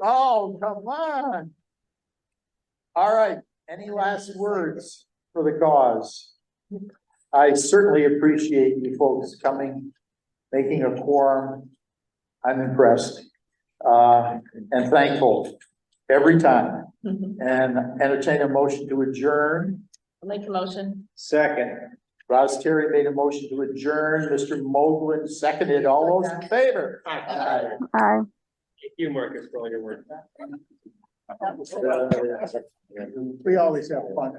Oh, come on. All right, any last words for the cause? I certainly appreciate you folks coming, making a quorum. I'm impressed, and thankful every time. And entertain a motion to adjourn. I'll make a motion. Second. Ross Terry made a motion to adjourn. Mr. Moglen seconded. All those in favor? Aye. Hi. Thank you, Marcus, for all your work. We always have fun.